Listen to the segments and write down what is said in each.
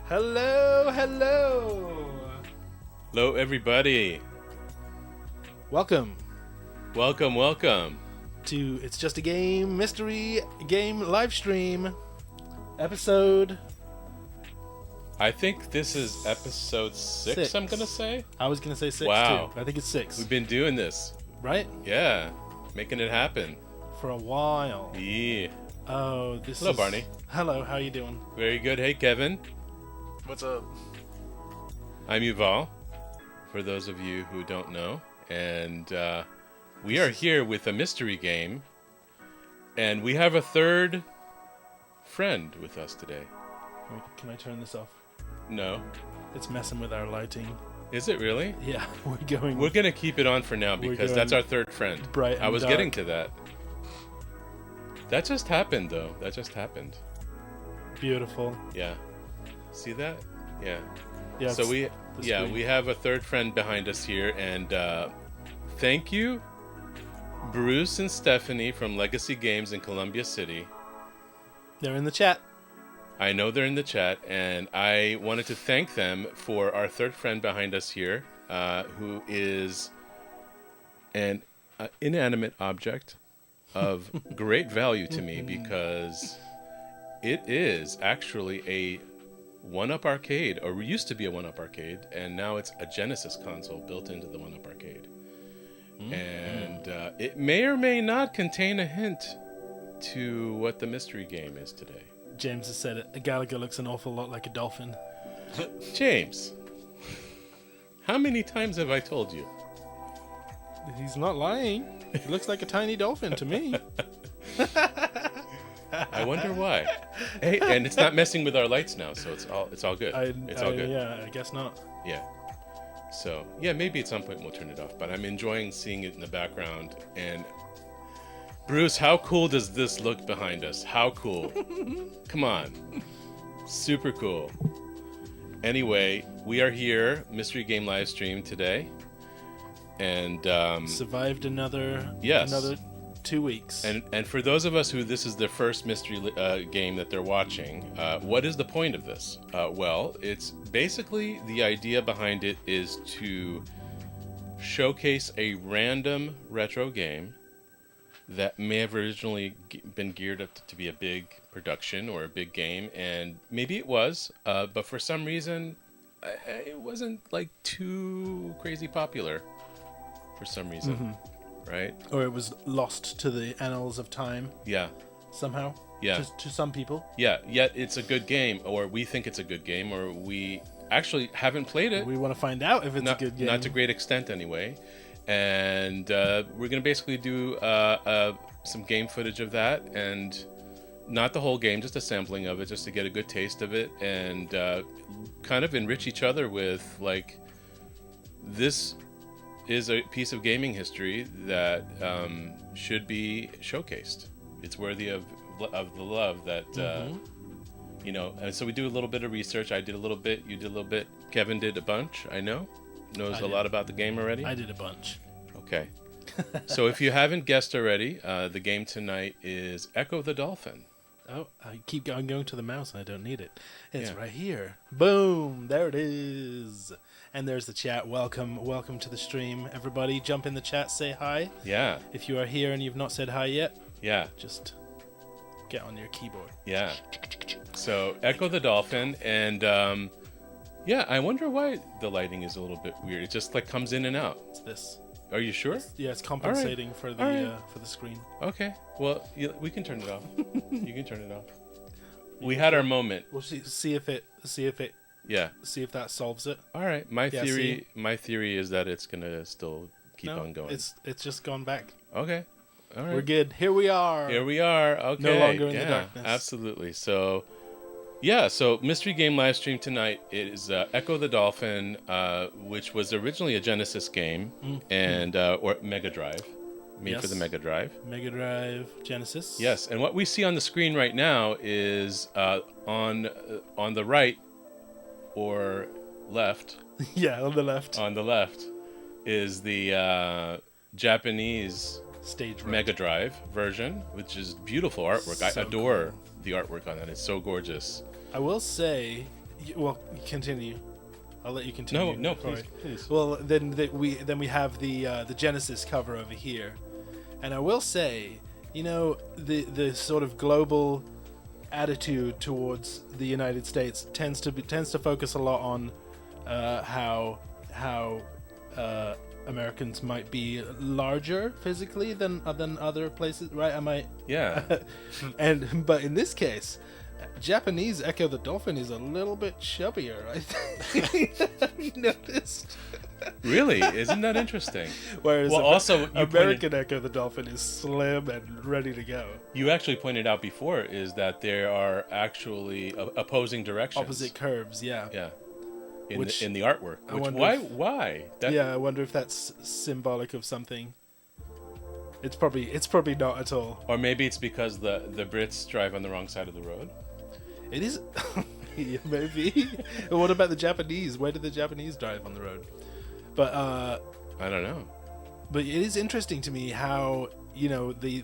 Hello, hello. Hello, everybody. Welcome Welcome. to It's Just a Game Mystery Game live stream episode. I think this is episode 6, I'm going to say. I was going to say 6 Wow. too. I think it's 6. We've been doing this. Right? Yeah. Making it happen. For a while. Yeah. Oh, this Hello, is... Barney. Hello, how you doing? Very good. Hey, Kevin. What's up? I'm Yuval, for those of you who don't know. And we are here with a mystery game. And we have a third friend with us today. Can I turn this off? No. It's messing with our lighting. Is it really? Yeah, we're going to keep it on for now because that's our third friend. bright and I was dark. getting to that. That just happened, though. That just happened. Beautiful. Yeah. See that? Yeah. Yeah. So we screen. we have a third friend behind us here, and thank you, Bruce and Stephanie from Legacy Games in Columbia City. They're in the chat. I know they're in the chat, and I wanted to thank them for our third friend behind us here, who is an inanimate object of great value to me because it is actually a one-up arcade, or used to be a one-up arcade, and now it's a Genesis console built into the one-up arcade. And it may or may not contain a hint to what the mystery game is today. James has said it. A Gallagher looks an awful lot like a dolphin. James, how many times have I told you? He's not lying. He looks like a tiny dolphin to me. I wonder why. Hey, and it's not messing with our lights now, so it's all good. It's all good. Yeah, I guess not. Yeah. So yeah, maybe at some point we'll turn it off. But I'm enjoying seeing it in the background. And Bruce, how cool does this look behind us? How cool! Come on, super cool. Anyway, we are here, mystery game live stream today, and Survived another 2 weeks. And for those of us who this is their first mystery game that they're watching, what is the point of this? Well, it's basically the idea behind it is to showcase a random retro game that may have originally been geared up to be a big production or a big game, and maybe it was, but for some reason, it wasn't like too crazy popular for some reason, right? Or it was lost to the annals of time. Yeah. Somehow. Yeah. To some people. Yeah, yet it's a good game, or we think it's a good game, or we actually haven't played it. We want to find out if it's a good game. Not to great extent, anyway. And we're going to basically do some game footage of that, and not the whole game, just a sampling of it, just to get a good taste of it, and kind of enrich each other with, like, this is a piece of gaming history that should be showcased. It's worthy of the love that, you know, and so we do a little bit of research. I did a little bit, you did a little bit, Kevin did a bunch, I know. Knows a lot about the game already? I did a bunch. Okay. So if you haven't guessed already, the game tonight is Ecco the Dolphin. Oh, I keep going to the mouse and I don't need it. It's Yeah. right here. Boom! There it is. And there's the chat. Welcome to the stream. Everybody jump in the chat, say hi. Yeah. If you are here and you've not said hi yet, Yeah. just get on your keyboard. Yeah. So Ecco the Dolphin, and yeah, I wonder why the lighting is a little bit weird. It just like comes in and out. It's this. Are you sure? Yeah, it's compensating for the for the screen. Okay. Well, we can turn it off. You can turn it off. We had our moment. We'll see if Yeah. that solves it. All right. My Yeah, theory is that it's gonna still keep on going. It's just gone back. Okay. All right. We're good. Here we are. Here we are. Okay. No longer in the darkness. Absolutely. So, yeah. So, mystery game live stream tonight is Ecco the Dolphin, which was originally a Genesis game and or Mega Drive, made for the Mega Drive. Mega Drive, Genesis. Yes. And what we see on the screen right now is on the right or left. Yeah, on the left. On the left is the Japanese Stage right. Mega Drive version, which is beautiful artwork. I adore the artwork on that. It's so gorgeous. I will say, Well, continue. I'll let you continue. No, please. Well, then we have the Genesis cover over here, and I will say, the sort of global attitude towards the United States tends to focus a lot on how Americans might be larger physically than other places, right? Yeah. But in this case, Japanese Ecco the Dolphin is a little bit chubbier, I think. Have you noticed? Really? Isn't that interesting? Whereas also American Ecco the Dolphin is slim and ready to go. You actually pointed out before is that there are actually opposing directions. Opposite curves, yeah. Yeah. In the artwork. Why? I wonder if that's symbolic of something. It's probably not at all. Or maybe it's because the Brits drive on the wrong side of the road. It is. Yeah, maybe. What about the Japanese? Where did the Japanese drive on the road? But I don't know. But it is interesting to me how they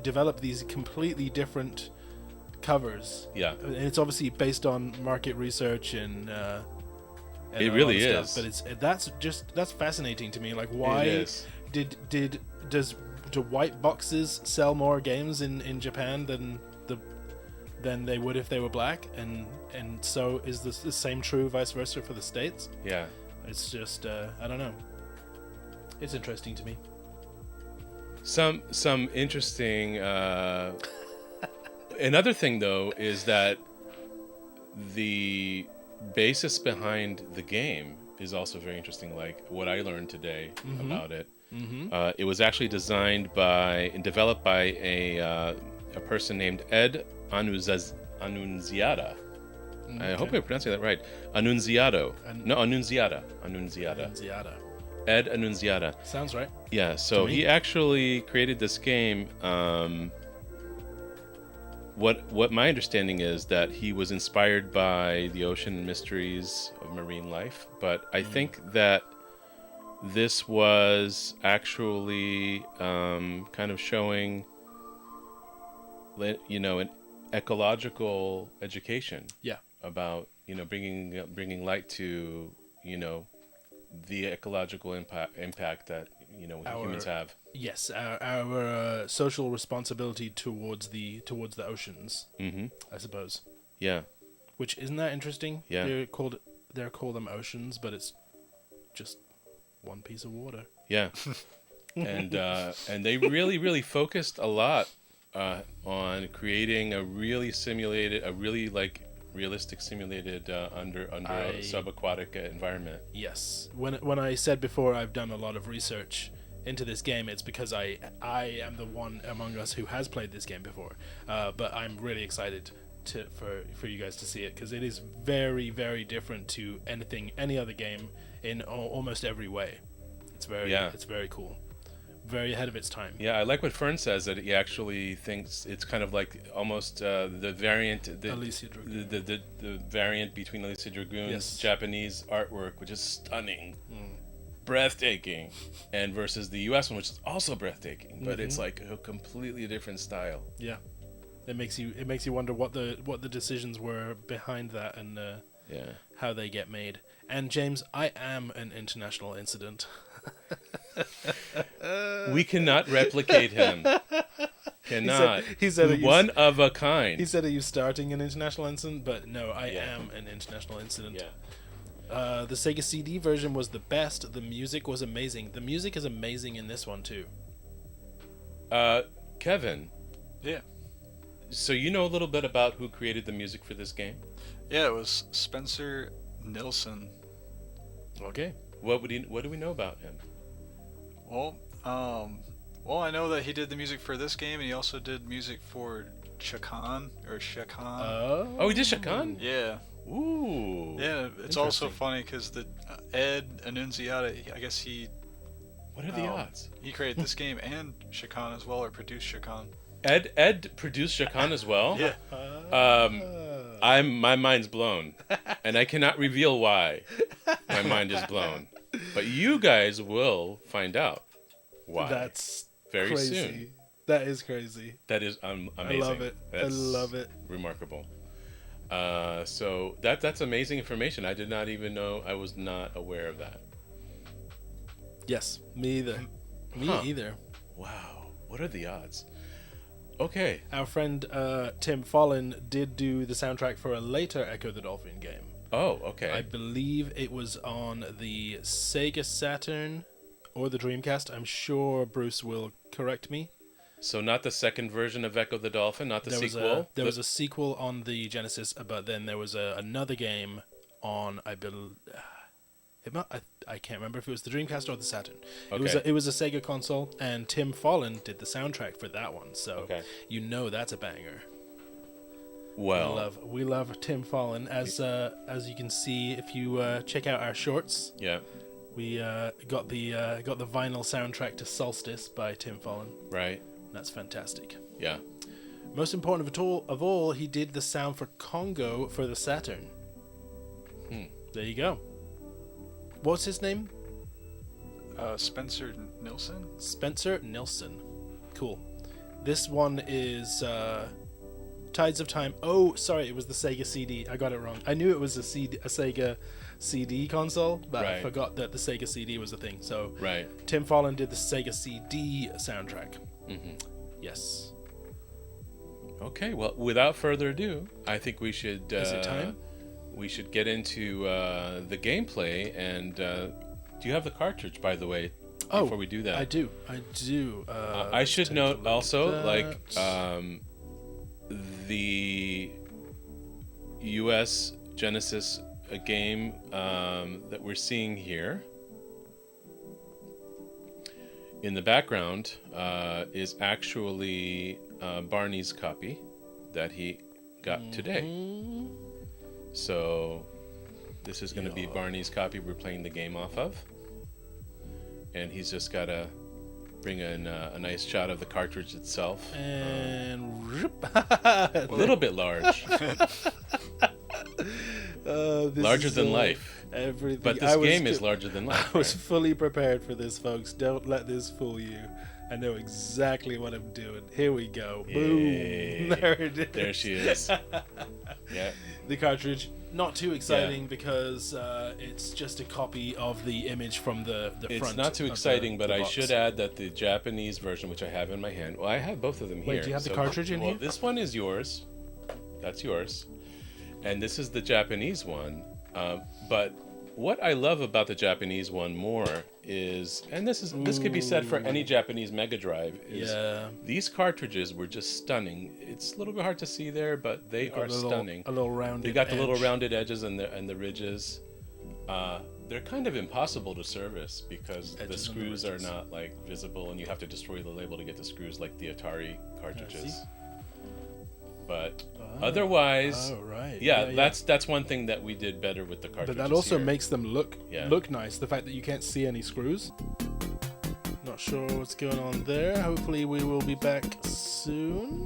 develop these completely different covers. Yeah. And it's obviously based on market research and it really is. Stuff, but that's fascinating to me. Like, why do white boxes sell more games in Japan than they would if they were black, and so is the same true vice versa for the States? Yeah. It's just I don't know. It's interesting to me. Some interesting. Another thing though is that the basis behind the game is also very interesting. Like what I learned today about it. Mm-hmm. It was actually designed and developed by a person named Ed Annunziata. Okay. I hope I'm pronouncing that right. Annunziata. Ed Annunziata. Sounds right. Yeah, so he actually created this game. What my understanding is that he was inspired by the ocean mysteries of marine life, but I think that this was actually kind of showing, an ecological education. Yeah. About bringing light to the ecological impact that humans have. Yes, our social responsibility towards the oceans. Mm-hmm. I suppose. Yeah. Which isn't that interesting? Yeah. They call them oceans, but it's just one piece of water. Yeah. And they really focused a lot on creating a really realistic simulated under a subaquatic environment. Yes. When I said before I've done a lot of research into this game, it's because I am the one among us who has played this game before. But I'm really excited for you guys to see it, because it is very, very different to any other game in almost every way. It's very cool. Very ahead of its time. Yeah, I like what Fern says, that he actually thinks it's kind of like almost the variant, the variant between Alicia Dragoon's Japanese artwork, which is stunning, breathtaking, and versus the U.S. one, which is also breathtaking, but it's like a completely different style. Yeah, it makes you wonder what the decisions were behind that and how they get made. And James, I am an international incident. We cannot replicate him. Cannot. He said one of a kind. He said, "Are you starting an international incident?" But no, I am an international incident. Yeah. The Sega CD version was the best. The music was amazing. The music is amazing in this one too. Kevin. Yeah. So you know a little bit about who created the music for this game? Yeah, it was Spencer Nilsson. Okay. What do we know about him? Well, I know that he did the music for this game, and he also did music for Shakan. Oh, he did Shakan? Yeah. Ooh. Yeah, it's also funny because the Ed Annunziata, I guess he. What are the odds? He created this game and Shakan as well, or produced Shakan. Ed produced Shakan as well? Yeah. My mind's blown, and I cannot reveal why my mind is blown. But you guys will find out why. That's very crazy. Soon. That is crazy. That is amazing. I love it. That's I love it. Remarkable. So that's amazing information. I did not even know. I was not aware of that. Yes, me either. Me Huh. either. Wow, what are the odds? Okay. Our friend Tim Follin did do the soundtrack for a later Echo the Dolphin game. Oh, okay. I believe it was on the Sega Saturn or the Dreamcast. I'm sure Bruce will correct me. So not the second version of Ecco the Dolphin, not the sequel? There was a sequel on the Genesis, but then there was another game on, I believe... I can't remember if it was the Dreamcast or the Saturn. Okay. It was a Sega console, and Tim Follin did the soundtrack for that one. So you know that's a banger. Well, We love Tim Follin, as you can see if you check out our shorts. yeah, We got the vinyl soundtrack to Solstice by Tim Follin. right. That's fantastic. Yeah. Most important of all, he did the sound for Congo for the Saturn. There you go. What's his name? Spencer Nilsson? Spencer Nilsson. Cool. This one is Tides of Time. Oh, sorry, it was the Sega CD. I got it wrong. I knew it was a Sega CD console, but I forgot that the Sega CD was a thing. So Tim Follin did the Sega CD soundtrack. Yes. Okay, well, without further ado, I think we should... Is it time? We should get into the gameplay, and do you have the cartridge, by the way, before we do that? I do. I should note also, like, the US Genesis game that we're seeing here in the background is actually Barney's copy that he got today. So this is going to be Barney's copy we're playing the game off of. And he's just got to bring in a nice shot of the cartridge itself. And a little bit large. Larger than life. Everything. But this game is larger than life. I was fully prepared for this, folks. Don't let this fool you. I know exactly what I'm doing. Here we go. Yay. Boom. There it is. There she is. Yeah. The cartridge, not too exciting because it's just a copy of the image from the front. It's not too exciting, but I should add that the Japanese version, which I have in my hand, well, I have both of them here. Wait, do you have the cartridge in here? This one is yours. That's yours. And this is the Japanese one. But what I love about the Japanese one more is, and this could be said for any Japanese Mega Drive, is these cartridges were just stunning. It's a little bit hard to see there, but they are stunning. A little rounded. They got the little rounded edges and the ridges. They're kind of impossible to service because the screws are not like visible, and you have to destroy the label to get the screws like the Atari cartridges. But otherwise, that's one thing that we did better with the cartridges. But that also makes them look nice. The fact that you can't see any screws. Not sure what's going on there. Hopefully we will be back soon.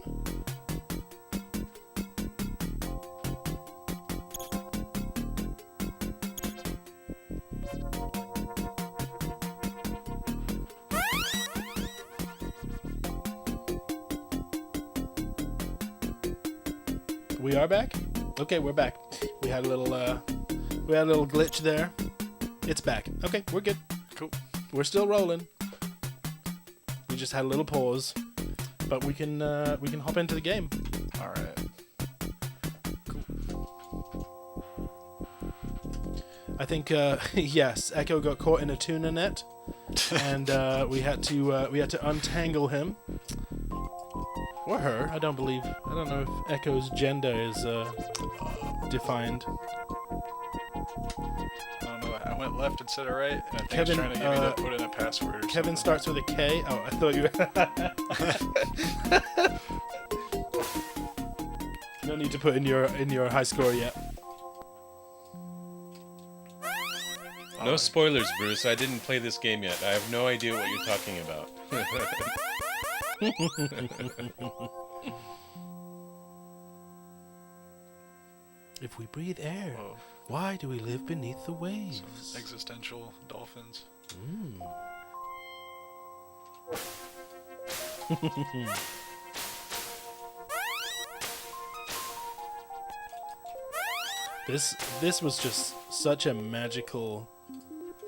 We are back? Okay, we're back. We had a little glitch there. It's back. Okay, we're good. Cool. We're still rolling. We just had a little pause, but we can hop into the game. All right. Cool. I think yes, Echo got caught in a tuna net, and we had to untangle him. Or her. I don't know if Echo's gender is defined. I don't know. I went left instead of right. And I think Kevin, it's trying to get me to put in a password or Kevin something. starts with a K. Oh, I thought you. No need to put in your high score yet. No spoilers, Bruce. I didn't play this game yet. I have no idea what you're talking about. If we breathe air, why do we live beneath the waves? Some existential dolphins. This was just such a magical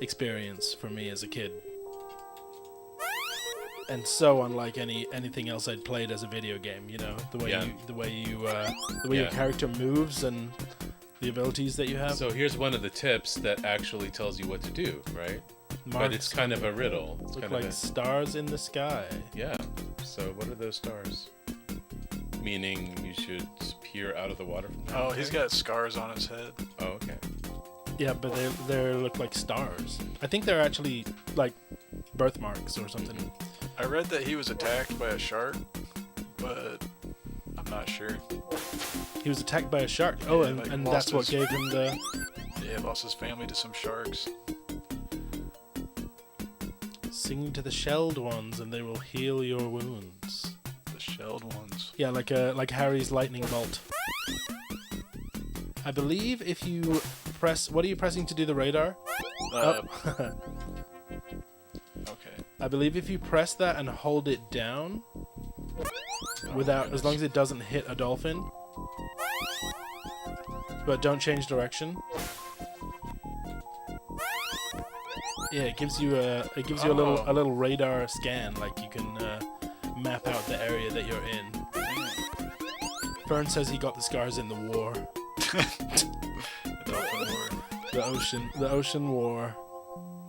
experience for me as a kid, and so unlike anything else I'd played as a video game. You know, the way your character moves and the abilities that you have. So here's one of the tips that actually tells you what to do, right? But it's kind of a riddle. It's look kind like of stars in the sky. Yeah. So what are those stars? Meaning you should peer out of the water from Oh, he's got scars on his head. Oh, okay. Yeah, but they look like stars. I think they're actually like birthmarks or something. I read that he was attacked by a shark, but I'm not sure. He was attacked by a shark. Oh, Yeah, like and lost that's what his- gave him the... Yeah, he lost his family to some sharks. Sing to the shelled ones and they will heal your wounds. The shelled ones. Yeah, like Harry's lightning bolt. I believe if you press... What are you pressing to do the radar? Okay. I believe if you press that and hold it down, as long as it doesn't hit a dolphin, but don't change direction. Yeah, it gives you a little radar scan, like you can map out the area that you're in. Fern says he got the scars in the war. The dolphin war. The ocean war.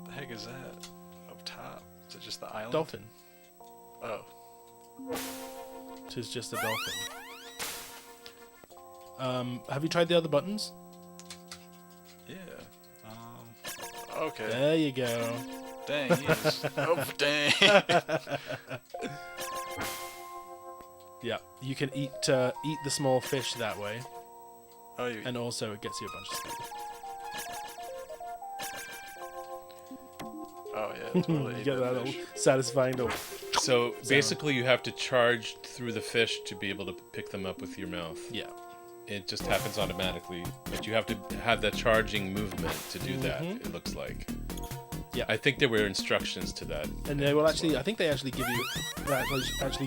The heck is that? Up top? Is it just the island? Dolphin. Oh. It is just a dolphin. Have you tried the other buttons? Yeah. Okay. There you go. Dang, he is. Oh, dang. Yeah, you can eat the small fish that way, Oh, you. and also it gets you a bunch of speed. Oh yeah. Totally. You ate get that fish. little satisfying little... So basically you have to charge through the fish to be able to pick them up with your mouth. Yeah. It just happens automatically, but you have to have the charging movement to do that, it looks like. Yeah. I think there were instructions to that. And they will actually, I think they actually give you,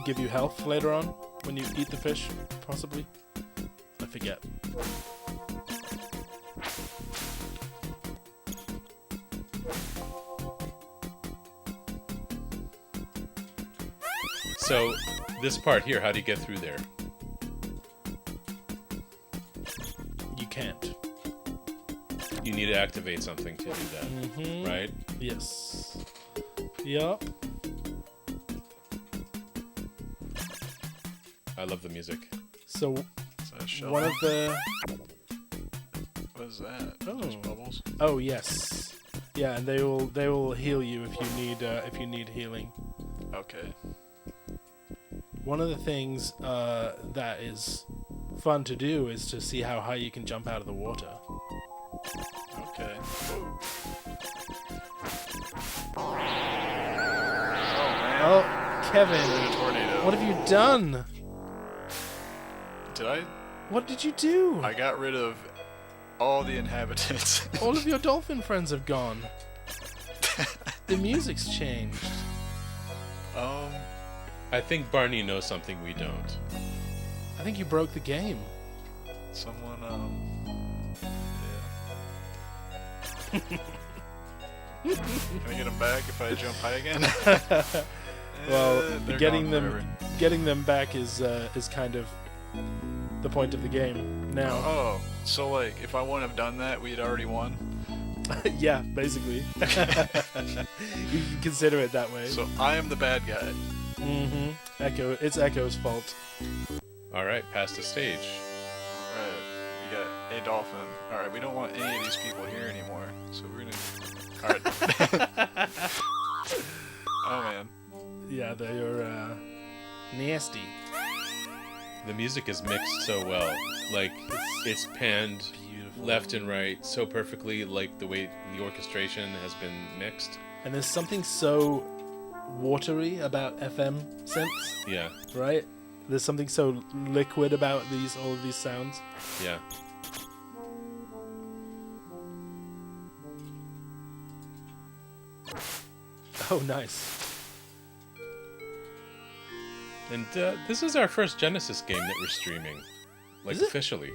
give you health later on when you eat the fish, possibly. I forget. So, this part here, how do you get through there? You can't. You need to activate something to do that, right? Yes. Yup. I love the music. So Is that a shell? one of the... What is that? Oh. Just bubbles? Oh yes. Yeah, and they will heal you if you need healing. Okay. One of the things that is fun to do is to see how high you can jump out of the water. Okay. Whoa. Oh, Kevin, A tornado. what have you done? Did I? What did you do? I got rid of all the inhabitants. All of your dolphin friends have gone. The music's changed. I think Barney knows something we don't. I think you broke the game. Someone, yeah. Can I get them back if I jump high again? Well, They're getting gone them back is kind of the point of the game now. Oh, so like, if I wouldn't have done that, we'd already won? Yeah, basically. You can consider it that way. So I am the bad guy. Echo. It's Echo's fault. All right, past the stage. Right. You got a dolphin. Alright, we don't want any of these people here anymore. So we're gonna... Alright. Oh, man. Yeah, they're nasty. The music is mixed so well. Like, it's panned Beautiful. left and right so perfectly, like the way the orchestration has been mixed. And there's something so watery about FM synths, Yeah, right? There's something so liquid about all of these sounds. yeah. Oh, nice. And this is our first Genesis game that we're streaming. Like, Is it? officially.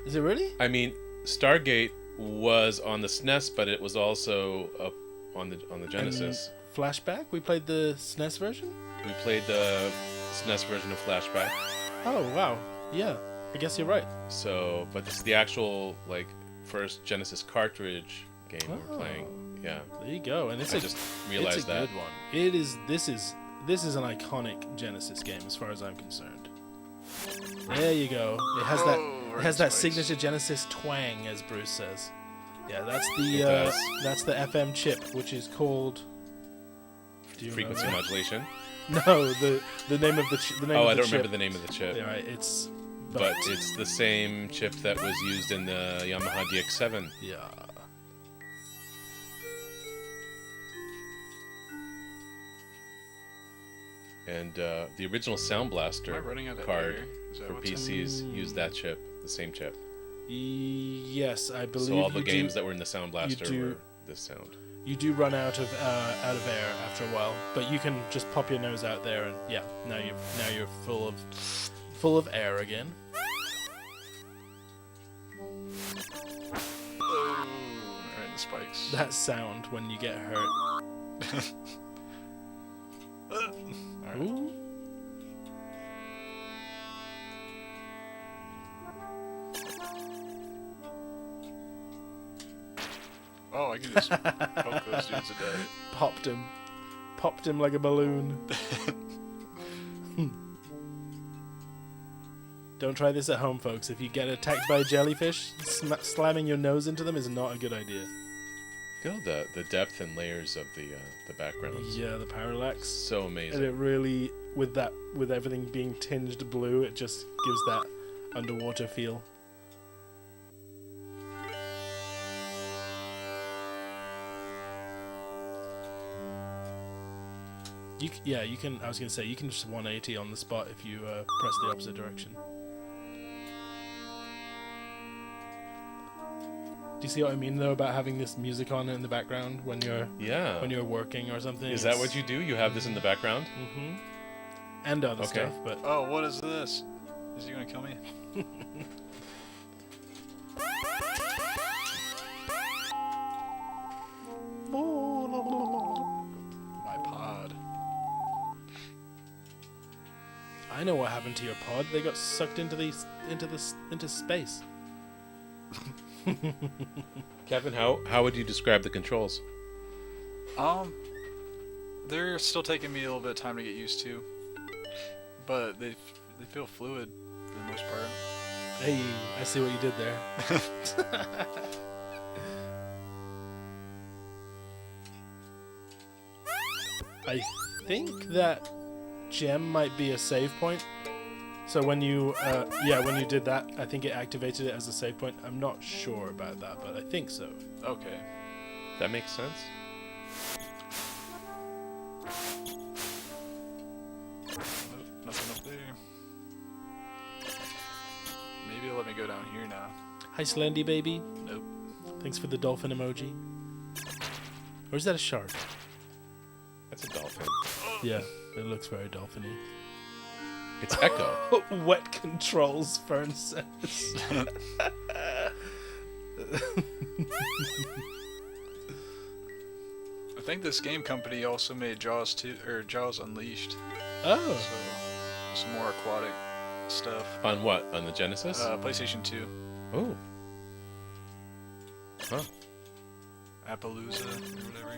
Is it really? I mean, Stargate was on the SNES, but it was also up on the Genesis. And Flashback? We played the SNES version? We played the SNES version of Flashback. Oh, wow. Yeah, I guess you're right. So, but this is the actual, like, first Genesis cartridge game we're playing. Yeah. There you go. And I just realized it's a that. good one. It is. This is an iconic Genesis game as far as I'm concerned. There you go. It has that. It has that signature Genesis twang, as Bruce says. Yeah, that's the FM chip, which is called. Do you Frequency remember? modulation. No, the name of the the name. Oh, of I the don't chip. remember the name of the chip. Yeah, right. It's. But it's the same chip that was used in the Yamaha DX7. Yeah. And the original Sound Blaster card for PCs used that chip, the same chip. Yes, I believe. So all the games that were in the Sound Blaster were this sound. You do run out of air after a while, but you can just pop your nose out there, and yeah, now you're full of air again. Oh, right, the spikes. That sound when you get hurt. Alright. Ooh. Oh, I can just poke those dudes to death. Popped him like a balloon. Don't try this at home, folks. If you get attacked by a jellyfish, slamming your nose into them is not a good idea. Feel the depth and layers of the backgrounds. Yeah, the parallax. So amazing. And it really, with everything being tinged blue, it just gives that underwater feel. You can. I was gonna say you can just 180 on the spot if you press the opposite direction. Do you see what I mean though about having this music on in the background when you're working or something? Is that what you do? You have this in the background? Mm-hmm. And other stuff, but oh, what is this? Is he gonna kill me? My pod. I know what happened to your pod. They got sucked into space. Kevin, how would you describe the controls? They're still taking me a little bit of time to get used to, but they feel fluid for the most part. Hey, I see what you did there. I think that gem might be a save point. So when you did that, I think it activated it as a save point. I'm not sure about that, but I think so. Okay. That makes sense. Nothing up there. Maybe it'll let me go down here now. Hi, Slendy baby. Nope. Thanks for the dolphin emoji. Or is that a shark? That's a dolphin. Yeah, it looks very dolphiny. It's Echo. Wet controls, Fern says. I think this game company also made Jaws 2 or Jaws Unleashed. Oh. So some more aquatic stuff. On what? On the Genesis? PlayStation 2. Oh. Huh. Appaloosa or whatever.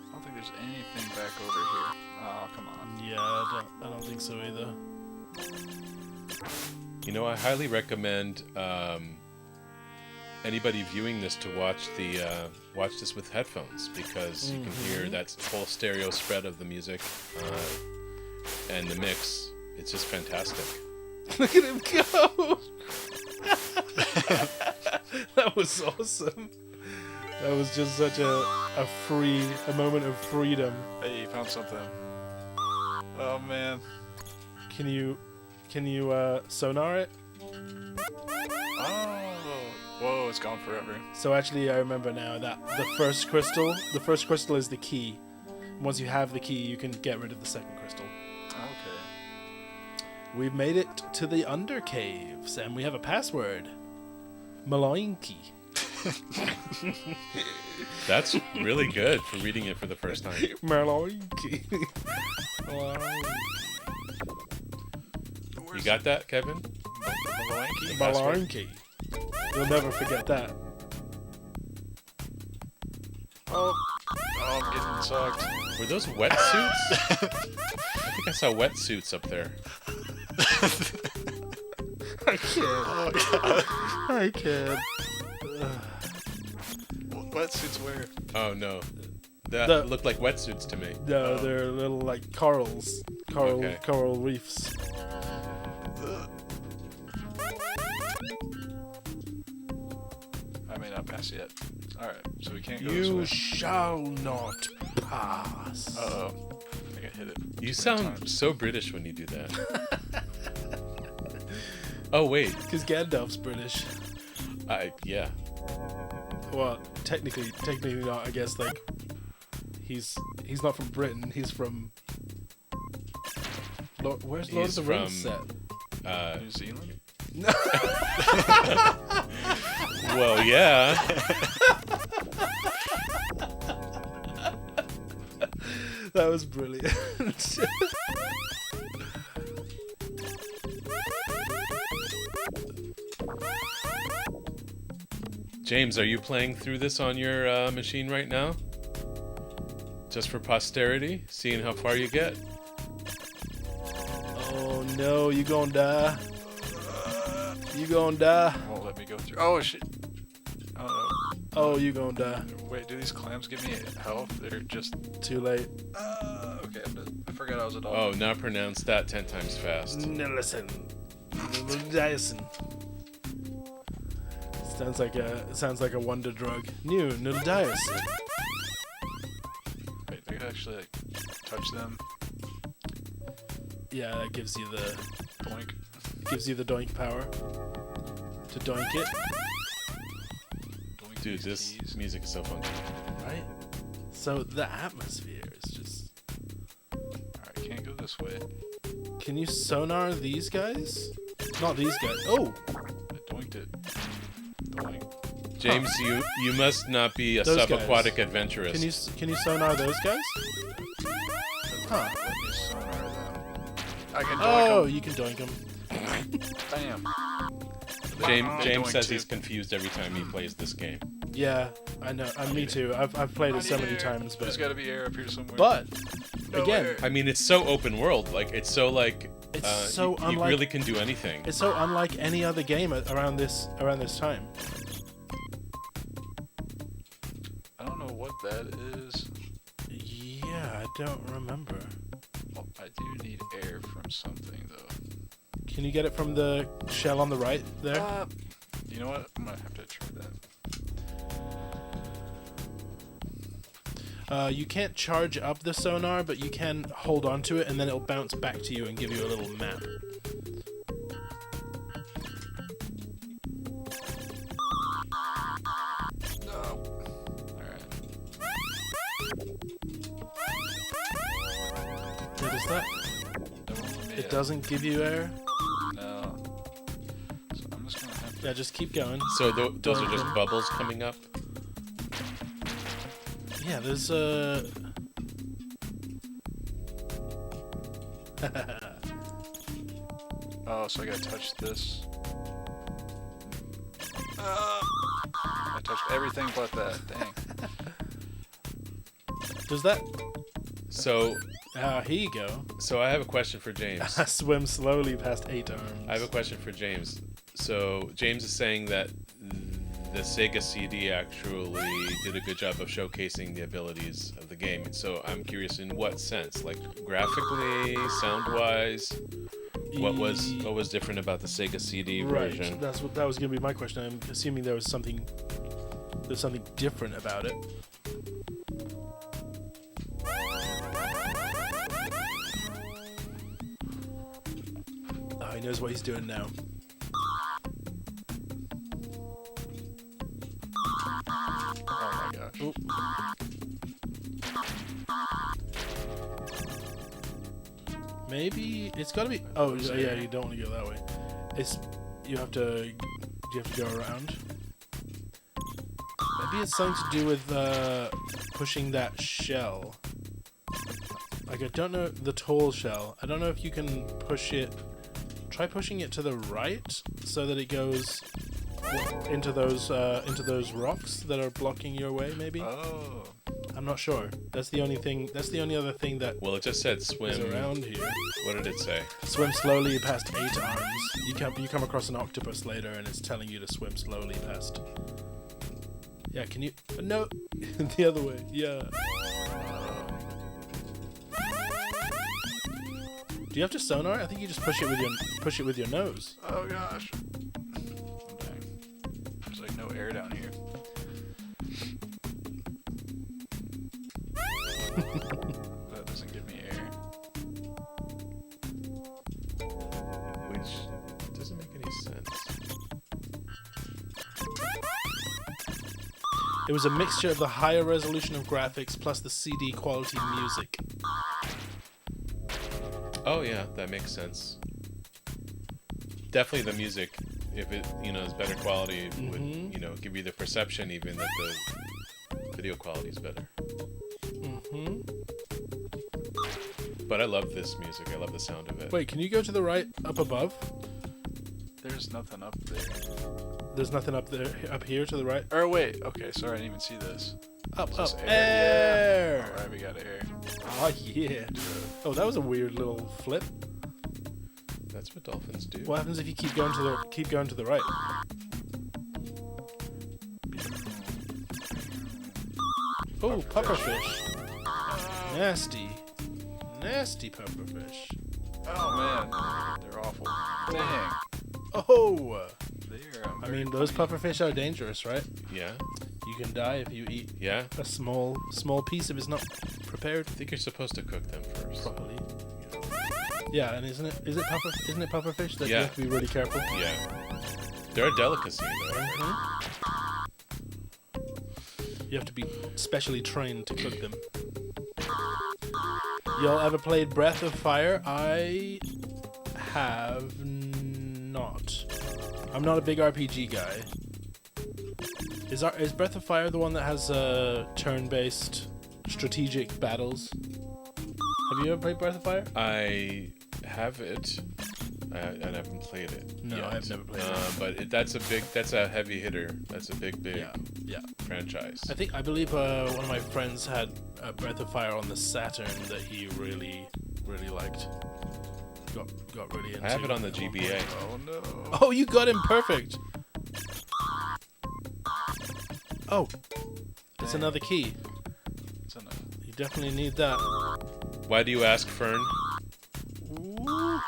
I don't think there's anything back over here. Oh, come on. Yeah, I don't think so either. You know, I highly recommend anybody viewing this to watch this with headphones, because you can hear that whole stereo spread of the music and the mix. It's just fantastic. Look at him go! That was awesome. That was just such a moment of freedom. Hey, you found something. Oh man. Can you sonar it? Oh, whoa, it's gone forever. So actually, I remember now that the first crystal is the key. Once you have the key, you can get rid of the second crystal. Okay. We've made it to the Under Caves, and we have a password. Maloinki. That's really good for reading it for the first time. Maloinki. You got that, Kevin? Maloinki? Maloinki. You'll never forget that. Oh, I'm getting sucked. Were those wetsuits? I think I saw wetsuits up there. I can't. Oh, God. I can't. Wetsuits where? Oh no, that looked like wetsuits to me. No, they're little like corals. Coral reefs. I may not pass yet. Alright, so we can't go this You way. shall not pass. Uh-oh. I got hit it. You 20 sound times. so British when you do that. Oh wait, Because Gandalf's British. yeah. Well, technically not. I guess like he's not from Britain. He's from. Where's Lord He's of the Rings from- set? New Zealand? Well, yeah. That was brilliant. James, are you playing through this on your machine right now? Just for posterity, seeing how far you get? Oh no, you gonna die. You gonna die. Won't let me go through. Oh, shit. Oh, Oh, you gonna die. no. Wait, do these clams give me health? They're just... Too late. Okay, I forgot I was a dog. Oh, now pronounce that 10 times fast. Nilison. Dyson. Sounds like a wonder drug. New Dyson. Wait, I can actually, like, touch them. Yeah, that gives you the Boink. doink power. To doink it, Doink Dude, these this keys. music is so funky. right? So the atmosphere is just. Alright, can't go this way. Can you sonar these guys? Not these guys. Oh, I doinked it. Doink. James, you must not be a Those subaquatic guys. adventurist. can you sonar those guys? Huh. Let me sonar them. I can Oh, doink you can doink them. them. Bam. James Doink says too. he's confused every time he plays this game. Yeah, I know. Me too. I've played I it so need many air. times, There's but gotta be air up here somewhere. but No again, air. I mean, it's so open world. Like, it's so like It's so you unlike- really can do anything. it's so unlike any other game around this time. I don't know what that is. Yeah, I don't remember. Oh, I do need air from something though. Can you get it from the shell on the right there? You know what? I'm gonna have to try that. You can't charge up the sonar, but you can hold on to it, and then it'll bounce back to you and give you a little map. No. Alright. What is that? That won't let me It doesn't give you air? No. So I'm just gonna have to. Yeah, just keep going. So those are just bubbles coming up. Yeah, there's Oh, so I gotta touch this. I touched everything but that. Dang. Does that? So Here you go. so I have a question for James. Swim slowly past 8 arms. I have a question for James. So James is saying that the Sega CD actually did a good job of showcasing the abilities of the game. So I'm curious, in what sense? Like graphically, sound-wise, what was different about the Sega CD version? Right. That was gonna be my question. I'm assuming there's something different about it. Oh, he knows what he's doing now. Ooh. Maybe it's gotta be. Oh yeah, you don't want to go that way. It's you have to go around. Maybe it's something to do with pushing that shell. Like I don't know the tall shell. I don't know if you can push it. Try pushing it to the right so that it goes into those rocks that are blocking your way. Maybe. Oh. I'm not sure. That's the only thing. That's the only other thing that Well, it just said swim. is around here. What did it say? Swim slowly past 8 arms. You come across an octopus later, and it's telling you to swim slowly past. Yeah, can you? No, the other way. Yeah. Do you have to sonar? I think you just push it with your nose. Oh gosh. Dang. There's like no air down here. That doesn't give me air. Which doesn't make any sense. It was a mixture of the higher resolution of graphics plus the CD quality music. Oh yeah, that makes sense. Definitely the music, if it is better quality, would give you the perception even that the video quality is better. But I love this music. I love the sound of it. Wait, can you go to the right up above? There's nothing up there. There's nothing up there, up here to the right. Or wait, okay, sorry, I didn't even see this. Up, Is this up, air? air. Yeah. Alright, we got air. Oh yeah. Oh, that was a weird little flip. That's what dolphins do. What happens if you keep going to the right? Oh, pufferfish. Nasty pufferfish. Oh man, they're awful. Dang. Oh. They're, I mean, those pufferfish are dangerous, right? Yeah. You can die if you eat Yeah. a small piece if it's not prepared I think you're supposed to cook them first. properly. Yeah, and isn't it pufferfish that you Yeah. have to be really careful? Yeah. They're a delicacy, though. Mhm. You have to be specially trained to cook them. Y'all ever played Breath of Fire? I have not. I'm not a big RPG guy. Is Breath of Fire the one that has turn-based strategic battles? Have you ever played Breath of Fire? I have it. I haven't played it. No, yet. I've never played it. But that's a heavy hitter. That's a big Yeah. franchise. I believe one of my friends had Breath of Fire on the Saturn that he really liked. Got really into. I have it on the GBA. Oh no. Oh, you got him perfect. Oh, it's Dang. another key. It's enough. You definitely need that. Why do you ask, Fern? Ooh. Oh.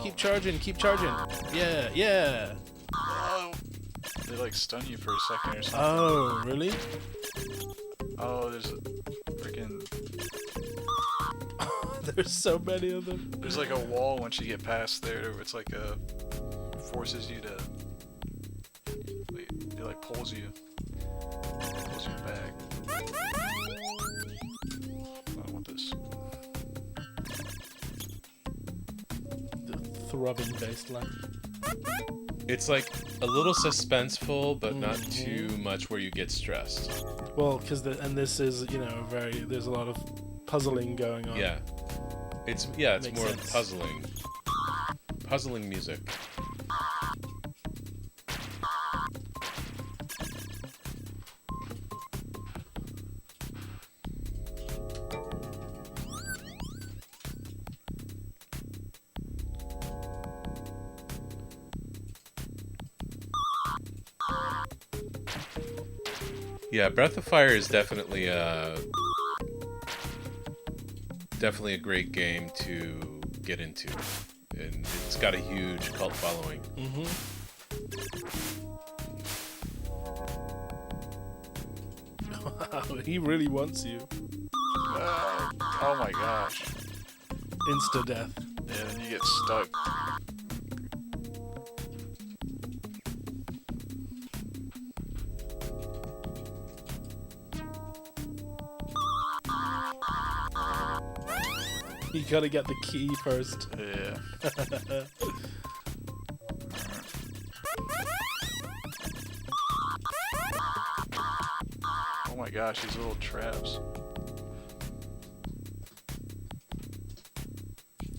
Keep charging. Yeah. Oh. They like stun you for a second or something. Oh, really? Oh, there's a freaking. There's so many of them. There's like a wall once you get past there. It's like forces you to. It like pulls you back. I don't want this. The throbbing bassline. It's like a little suspenseful, but not too much where you get stressed. Well, this is there's a lot of puzzling going on. Yeah. It's Makes more sense. puzzling music. Yeah, Breath of Fire is definitely a great game to get into, and it's got a huge cult following. Wow, he really wants you. Oh my gosh. Insta death. Yeah, then you get stuck. You gotta get the key first. Yeah. Oh my gosh, these little traps.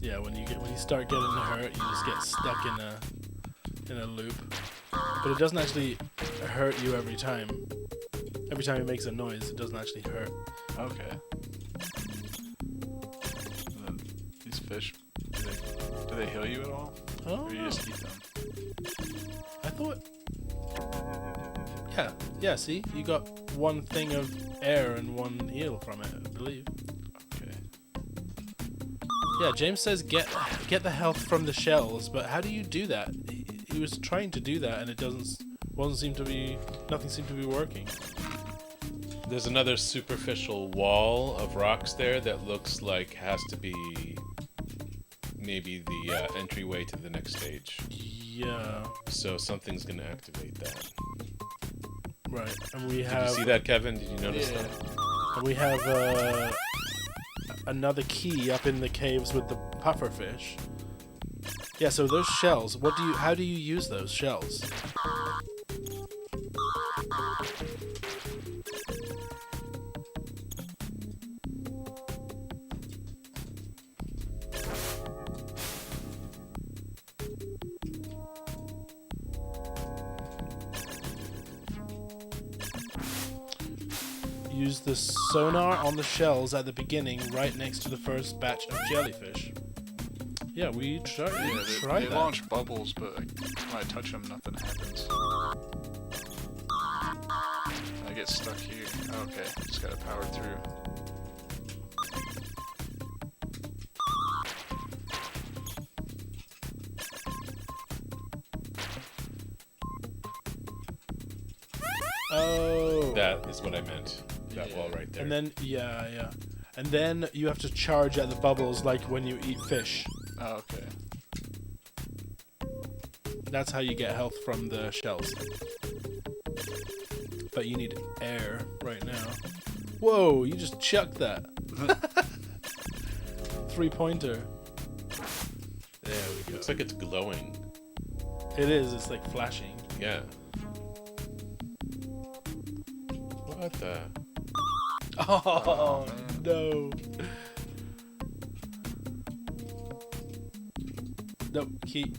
Yeah, when you start getting hurt, you just get stuck in a loop. But it doesn't actually hurt you every time. Every time it makes a noise, it doesn't actually hurt. Okay. And then these fish, do they heal you at all? Oh, Or you just eat them? I thought. Yeah. See, you got one thing of air and one heal from it, I believe. Okay. Yeah, James says get the health from the shells, but how do you do that? He was trying to do that, and nothing seemed to be working. There's another superficial wall of rocks there that looks like has to be maybe the entryway to the next stage. Yeah. So something's gonna activate that. Right, and we Did have. you see that, Kevin? Did you notice that? And we have another key up in the caves with the pufferfish. Yeah, so those shells. How do you use those shells? Use the sonar on the shells at the beginning, right next to the first batch of jellyfish. Yeah, we tried They that. launch bubbles, but when I touch them, nothing happens. I get stuck here. Okay, just gotta power through. Oh. That is what I meant. That Yeah. wall right there. And then, yeah. And then you have to charge at the bubbles like when you eat fish. Oh, okay. That's how you get health from the shells. But you need air right now. Whoa, you just chucked that. 3-pointer. There we go. Looks like it's glowing. It is, it's like flashing. Yeah. What the? Oh, no. Nope, key.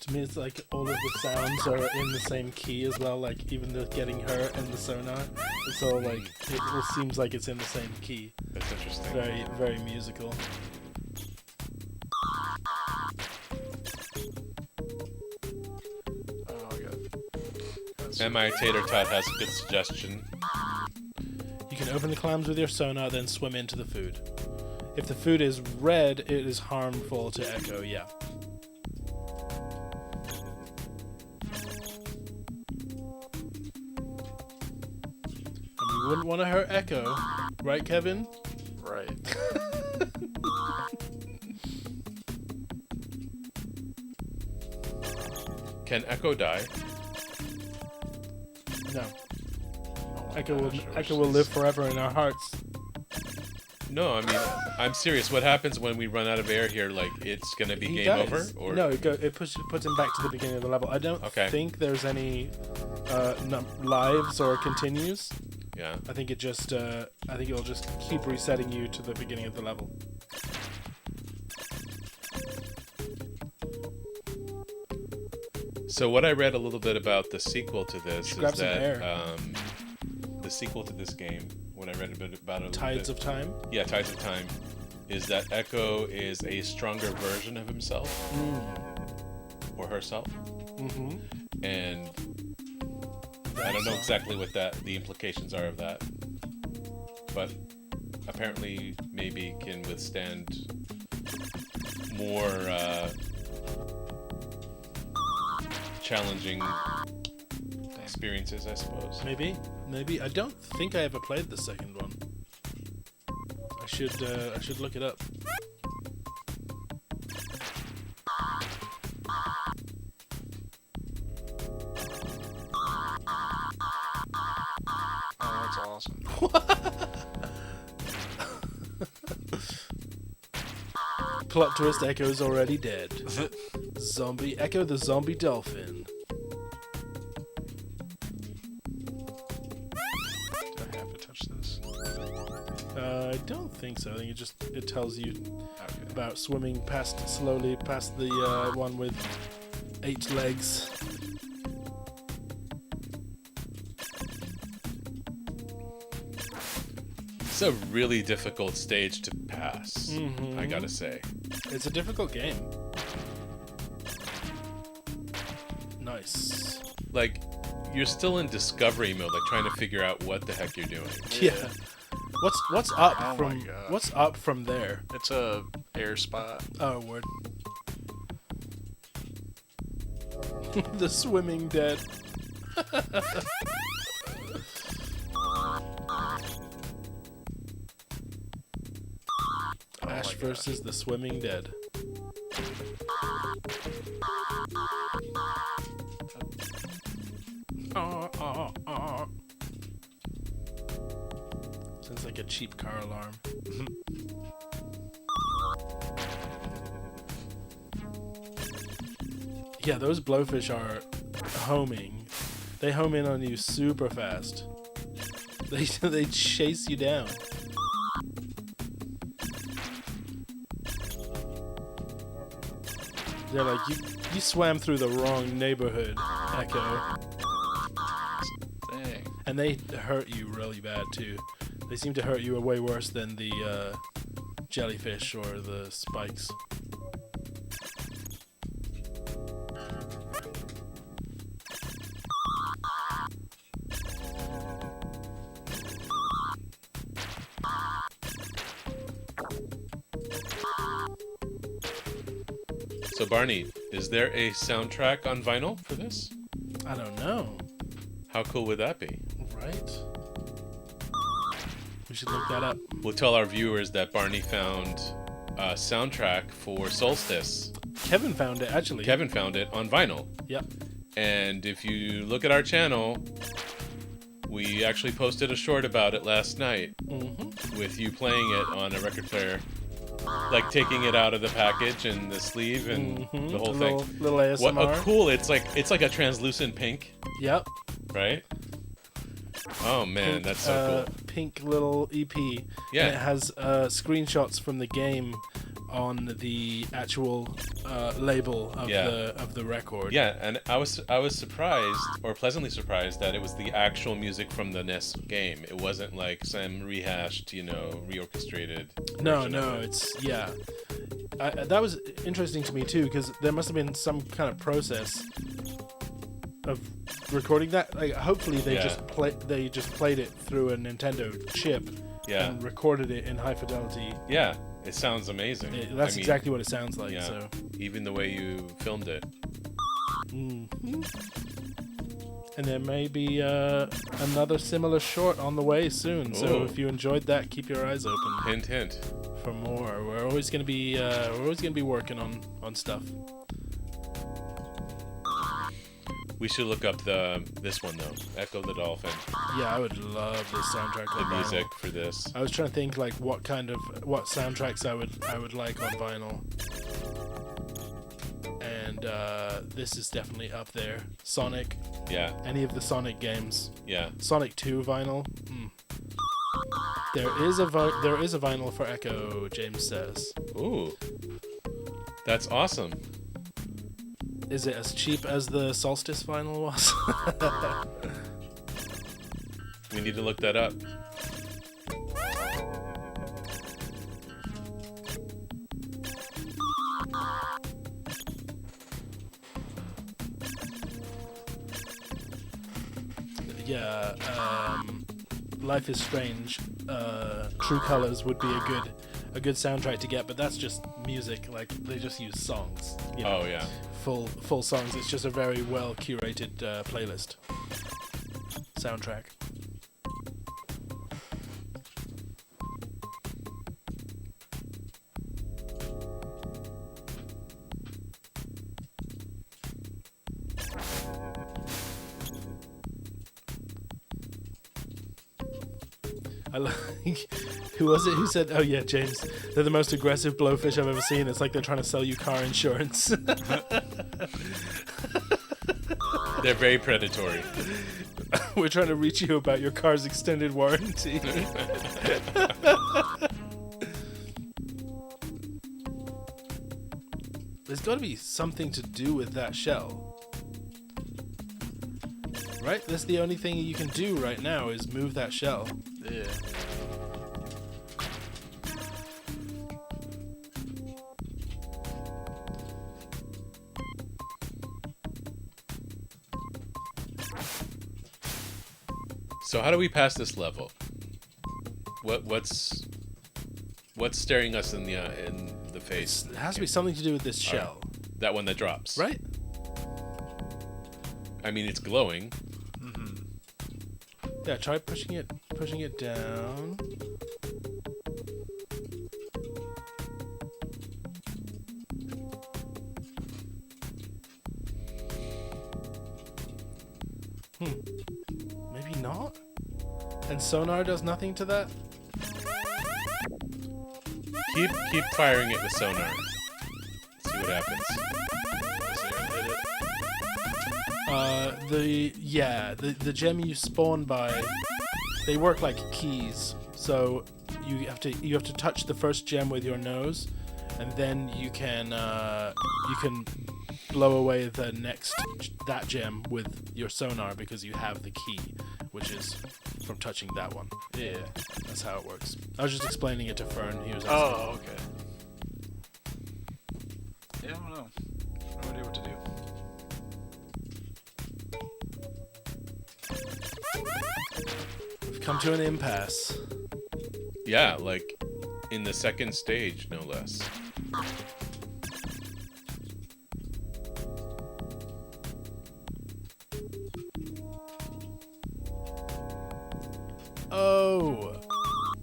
To me, it's like all of the sounds are in the same key as well. Like even the getting hurt and the sonar, it's all like it all seems like it's in the same key. That's interesting. Very, very musical. Oh, I got. And my tater tot has a good suggestion. You can open the clams with your sonar, then swim into the food. If the food is red, it is harmful to Echo. Yeah. And we wouldn't want to hurt Echo, right, Kevin? Right. Can Echo die? No. Oh my Echo will, gosh, I wish Echo will these- live forever in our hearts. No, I mean, I'm serious. What happens when we run out of air here? Like, it's gonna be He game dies. over? Or No, it puts him back to the beginning of the level. I don't Okay. think there's any lives or continues. Yeah. I think it'll just keep resetting you to the beginning of the level. So what I read a little bit about the sequel to this Grab is some that air. The sequel to this game, what I read a bit about it, a little Tides bit, of Time. yeah, Tides of Time, is that Echo is a stronger version of himself or herself, Mm-hmm. and I don't know exactly what the implications are of that, but apparently maybe can withstand more challenging experiences, I suppose. Maybe. I don't think I ever played the second one. I should look it up. awesome. Plot twist: Echo's already dead. Zombie Echo the Zombie Dolphin. Do I have to touch this? I don't think so. I think it tells you Okay. about swimming slowly past the one with 8 legs. It's a really difficult stage to pass, I gotta say. It's a difficult game. Nice. Like, you're still in discovery mode, like trying to figure out what the heck you're doing. Yeah. What's up Oh my from God. what's up from there? It's a air spot. Oh, word. The swimming dead. Ash my versus the swimming dead. Sounds like a cheap car alarm. Yeah, those blowfish are homing. They home in on you super fast. They chase you down. They're like, you swam through the wrong neighborhood, Echo. Dang. And they hurt you really bad too. They seem to hurt you way worse than the jellyfish or the spikes. So Barney, is there a soundtrack on vinyl for this? I don't know, How cool would that be? right? We should look that up. We'll tell our viewers that Barney found a soundtrack for Solstice. Kevin found it actually. Kevin found it on vinyl. Yep. And if you look at our channel, we actually posted a short about it last night with you playing it on a record player. Like taking it out of the package and the sleeve and the whole thing. Little ASMR. What a cool! It's like a translucent pink, Yep. right? Oh man, Pink, that's so cool. Pink little EP. Yeah. And it has screenshots from the game on the actual label of the record. Yeah, and I was surprised, or pleasantly surprised, that it was the actual music from the NES game. It wasn't like some rehashed, reorchestrated. No, version of it. it's that was interesting to me too, because there must have been some kind of process of recording that. Like, hopefully they just played it through a Nintendo chip and recorded it in high fidelity. Yeah, it sounds amazing. That's exactly what it sounds like. Yeah, So even the way you filmed it. And there may be another similar short on the way soon. So Ooh. if you enjoyed that, keep your eyes open Hint, hint. for more. We're always gonna be working on stuff. We should look up this one though, Echo the Dolphin. Yeah, I would love this soundtrack. The on vinyl. music for this. I was trying to think like what soundtracks I would like on vinyl. And this is definitely up there. Sonic, Yeah, any of the Sonic games. yeah. Sonic 2 vinyl. There is a vinyl for Echo, James says. Ooh, that's awesome. Is it as cheap as the Solstice vinyl was? We need to look that up. Yeah, Life is Strange. True Colors would be a good soundtrack to get, but that's just music. Like, they just use songs. Oh yeah. Full songs. It's just a very well curated playlist soundtrack. I like. Who was it who said, oh yeah, James, they're the most aggressive blowfish I've ever seen. It's like they're trying to sell you car insurance. They're very predatory. We're trying to reach you about your car's extended warranty. There's got to be something to do with that shell. Right? That's the only thing you can do right now is move that shell. Yeah. So how do we pass this level? What's staring us in the face? It has to be something to do with this shell. That one that drops. Right? I mean, it's glowing. Yeah, try pushing it down. Maybe not? And sonar does nothing to that? Keep firing it with sonar. See what happens. The gem you spawn by, they work like keys. So you have to touch the first gem with your nose, and then you can blow away that gem with your sonar because you have the key, which is from touching that one. Yeah. That's how it works. I was just explaining it to Fern. He was asking. Oh, okay. Yeah, I don't know. No idea what to do. We've come to an impasse. Yeah, like in the second stage, no less.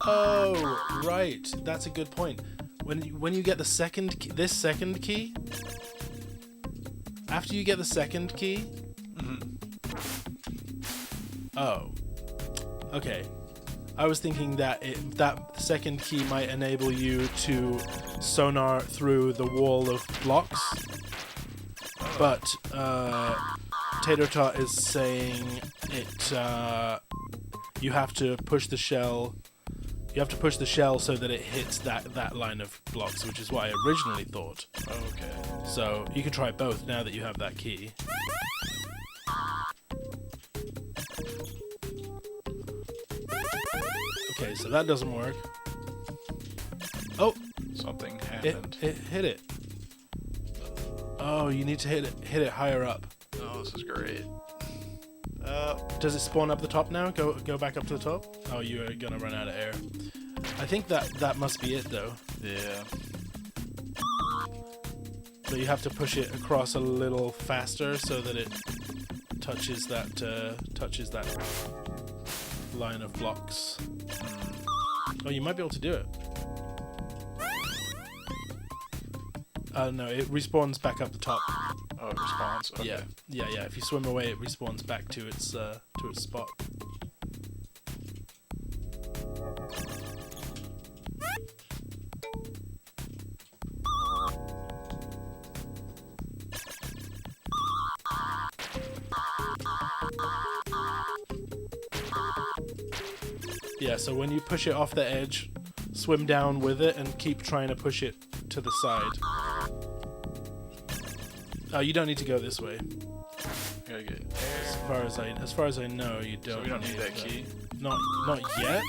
Oh, right. That's a good point. When you get the second key, this second key, after you get the second key. Oh. Okay. I was thinking that that second key might enable you to sonar through the wall of blocks, but Tater Tot is saying you have to push the shell. You have to push the shell so that it hits that line of blocks, which is what I originally thought. Okay. So you can try both now that you have that key. Okay, so that doesn't work. Oh! Something happened. It hit it. Oh, you need to hit it higher up. Oh, this is great. Does it spawn up the top now? Go back up to the top? Oh, you are gonna run out of air. I think that must be it though. Yeah. But you have to push it across a little faster so that it touches that line of blocks. Oh, you might be able to do it. No, it respawns back up the top. Oh, it responds? Okay. Yeah. If you swim away, it respawns back to its spot. Yeah, so when you push it off the edge, swim down with it and keep trying to push it to the side. Oh, you don't need to go this way. Gotta get As far as I know, you don't. So we don't need that key? Not yet.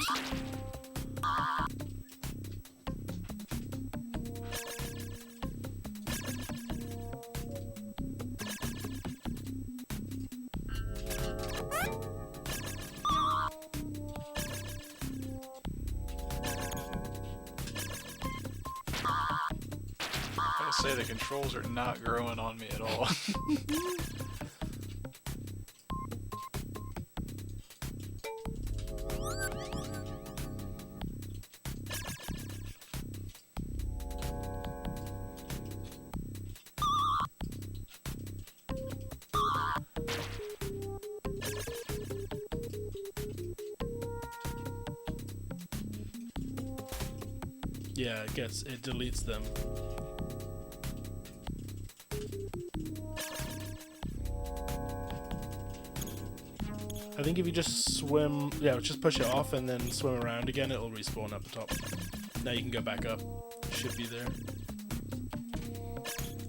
I gotta say, the controls are not growing on me at all. Yeah, it deletes them. I think if you just swim, just push it off and then swim around again, it'll respawn up the top. Now you can go back up. Should be there.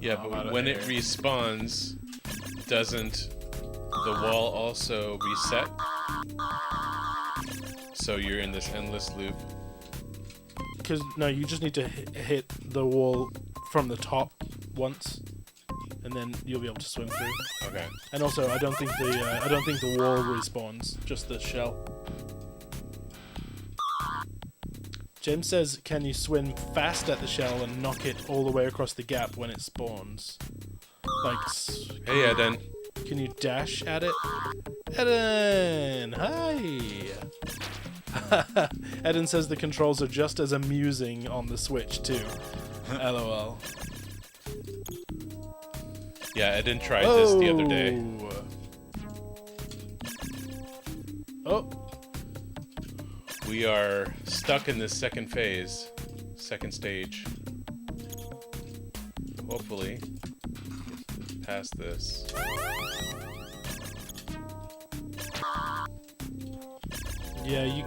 Yeah, but when it respawns, doesn't the wall also reset? So you're in this endless loop. Because no, you just need to hit the wall from the top once, and then you'll be able to swim through. Okay. And also, I don't think the wall respawns, just the shell. James says, "Can you swim fast at the shell and knock it all the way across the gap when it spawns?" Like, hey, Eden. Can you dash at it? Eden, hi. Eden says the controls are just as amusing on the Switch too. LOL. Yeah, Eden tried this the other day. Oh. We are stuck in this second stage. Hopefully, past this. Yeah, you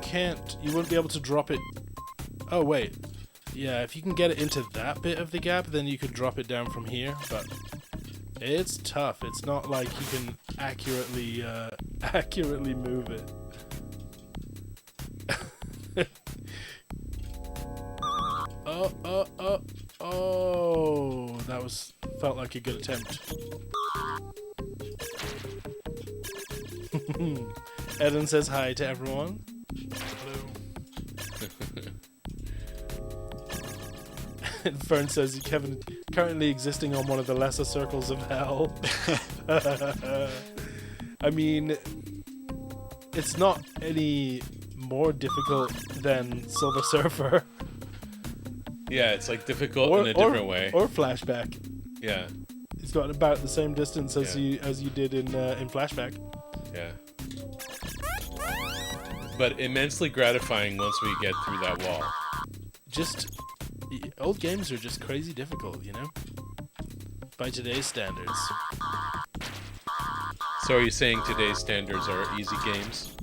wouldn't be able to drop it. Oh, wait. Yeah, if you can get it into that bit of the gap, then you could drop it down from here, but it's tough. It's not like you can accurately move it. Oh, that felt like a good attempt. Eden says hi to everyone. Hello. And Fern says Kevin currently existing on one of the lesser circles of hell. I mean, it's not any more difficult than Silver Surfer. Yeah, it's like difficult in a different way. Or Flashback. Yeah. It's got about the same distance as you did in Flashback. Yeah. But immensely gratifying once we get through that wall. Old games are just crazy difficult, you know? By today's standards. So are you saying today's standards are easy games?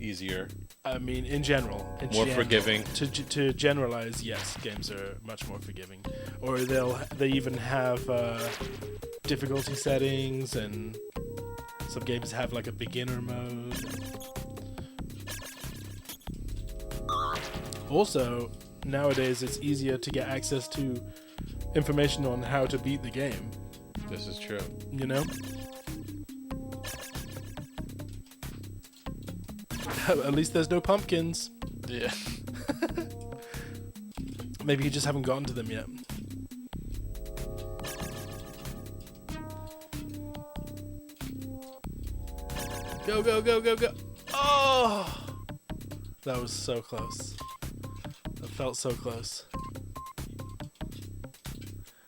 Easier? I mean, in general. More forgiving? To generalize, yes, games are much more forgiving. Or they even have difficulty settings, and some games have like a beginner mode. Also, nowadays it's easier to get access to information on how to beat the game. This is true. You know? At least there's no pumpkins. Yeah. Maybe you just haven't gotten to them yet. Go, go, go, go, go. Oh! That was so close. That felt so close.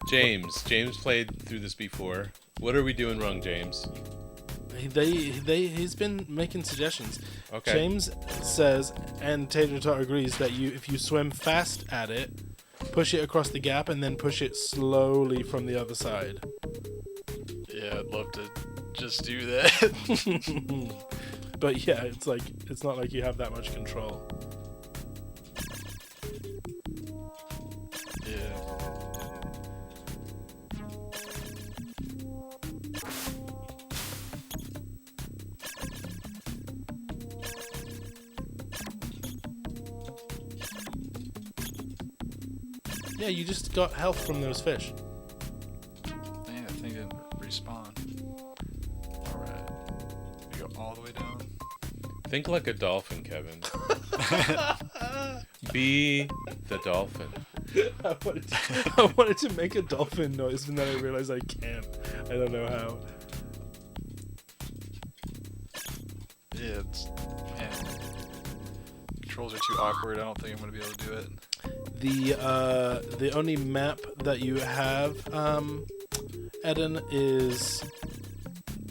James played through this before. What are we doing wrong, James? He's been making suggestions. Okay. James says, and Tater Tot agrees, that if you swim fast at it, push it across the gap, and then push it slowly from the other side. Yeah, I'd love to just do that. But yeah, it's not like you have that much control. Yeah. Yeah, you just got health from those fish. Dang, that thing didn't respawn. Alright. We go all the way down. Think like a dolphin, Kevin. Be the dolphin. I wanted to make a dolphin noise, and then I realized I can't. I don't know how. Yeah, man. Controls are too awkward. I don't think I'm gonna be able to do it. The only map that you have, Eden, is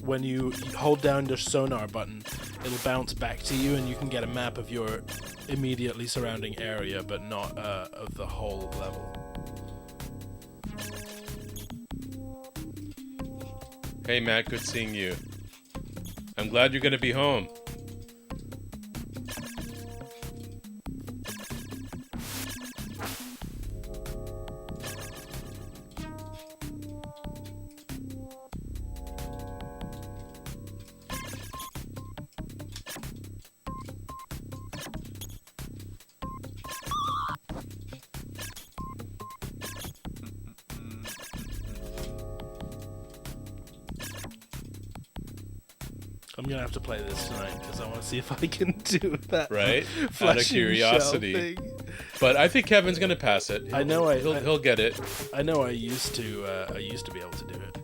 when you hold down the sonar button, it'll bounce back to you, and you can get a map of your immediately surrounding area, but not of the whole level. Hey Matt, good seeing you. I'm glad you're gonna be home. I'm gonna have to play this tonight because I want to see if I can do that. Right? Out of flashing curiosity. shell thing. But I think Kevin's gonna pass it. I know He'll get it. I know I used to be able to do it.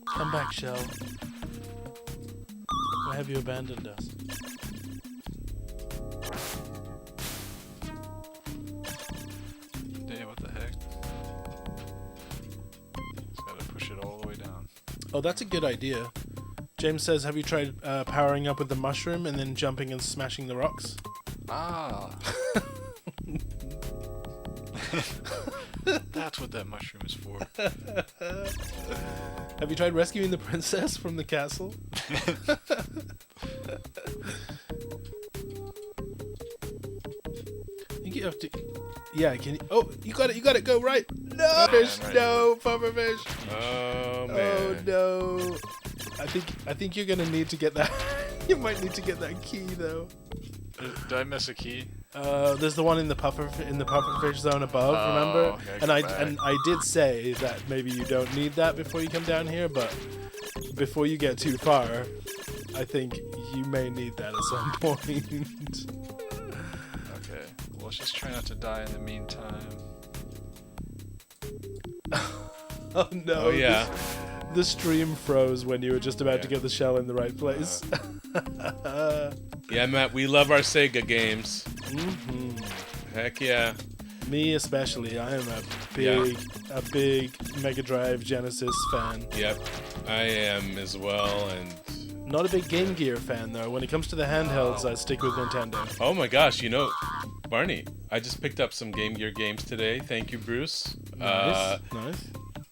Come back, Shell. Why have you abandoned us? Yeah, what the heck? Just gotta push it all the way down. Oh, that's a good idea. James says, have you tried powering up with the mushroom and then jumping and smashing the rocks? Ah. That's what that mushroom is for. Have you tried rescuing the princess from the castle? I think you have to... Yeah, can you... Oh, you got it, go right! No, fish, right. no, puffer fish! Oh man. Oh no! I think you're gonna need to get that... You might need to get that key, though. Did I miss a key? There's the one in the pufferfish zone above. Oh, remember? okay, And go I back. did say that maybe you don't need that before you come down here, but before you get too far, I think you may need that at some point. Okay. Well, let's just try not to die in the meantime. Oh no! Oh yeah. The stream froze when you were just about to Yeah. get the shell in the right place. Yeah, Matt, we love our Sega games. Mhm. Heck yeah. Me especially. I am a big Mega Drive Genesis fan. Yep. I am as well, and Not a big Game Gear fan though. When it comes to the handhelds, I stick with Nintendo. oh my gosh, you know, Barney, I just picked up some Game Gear games today. Thank you, Bruce. Nice.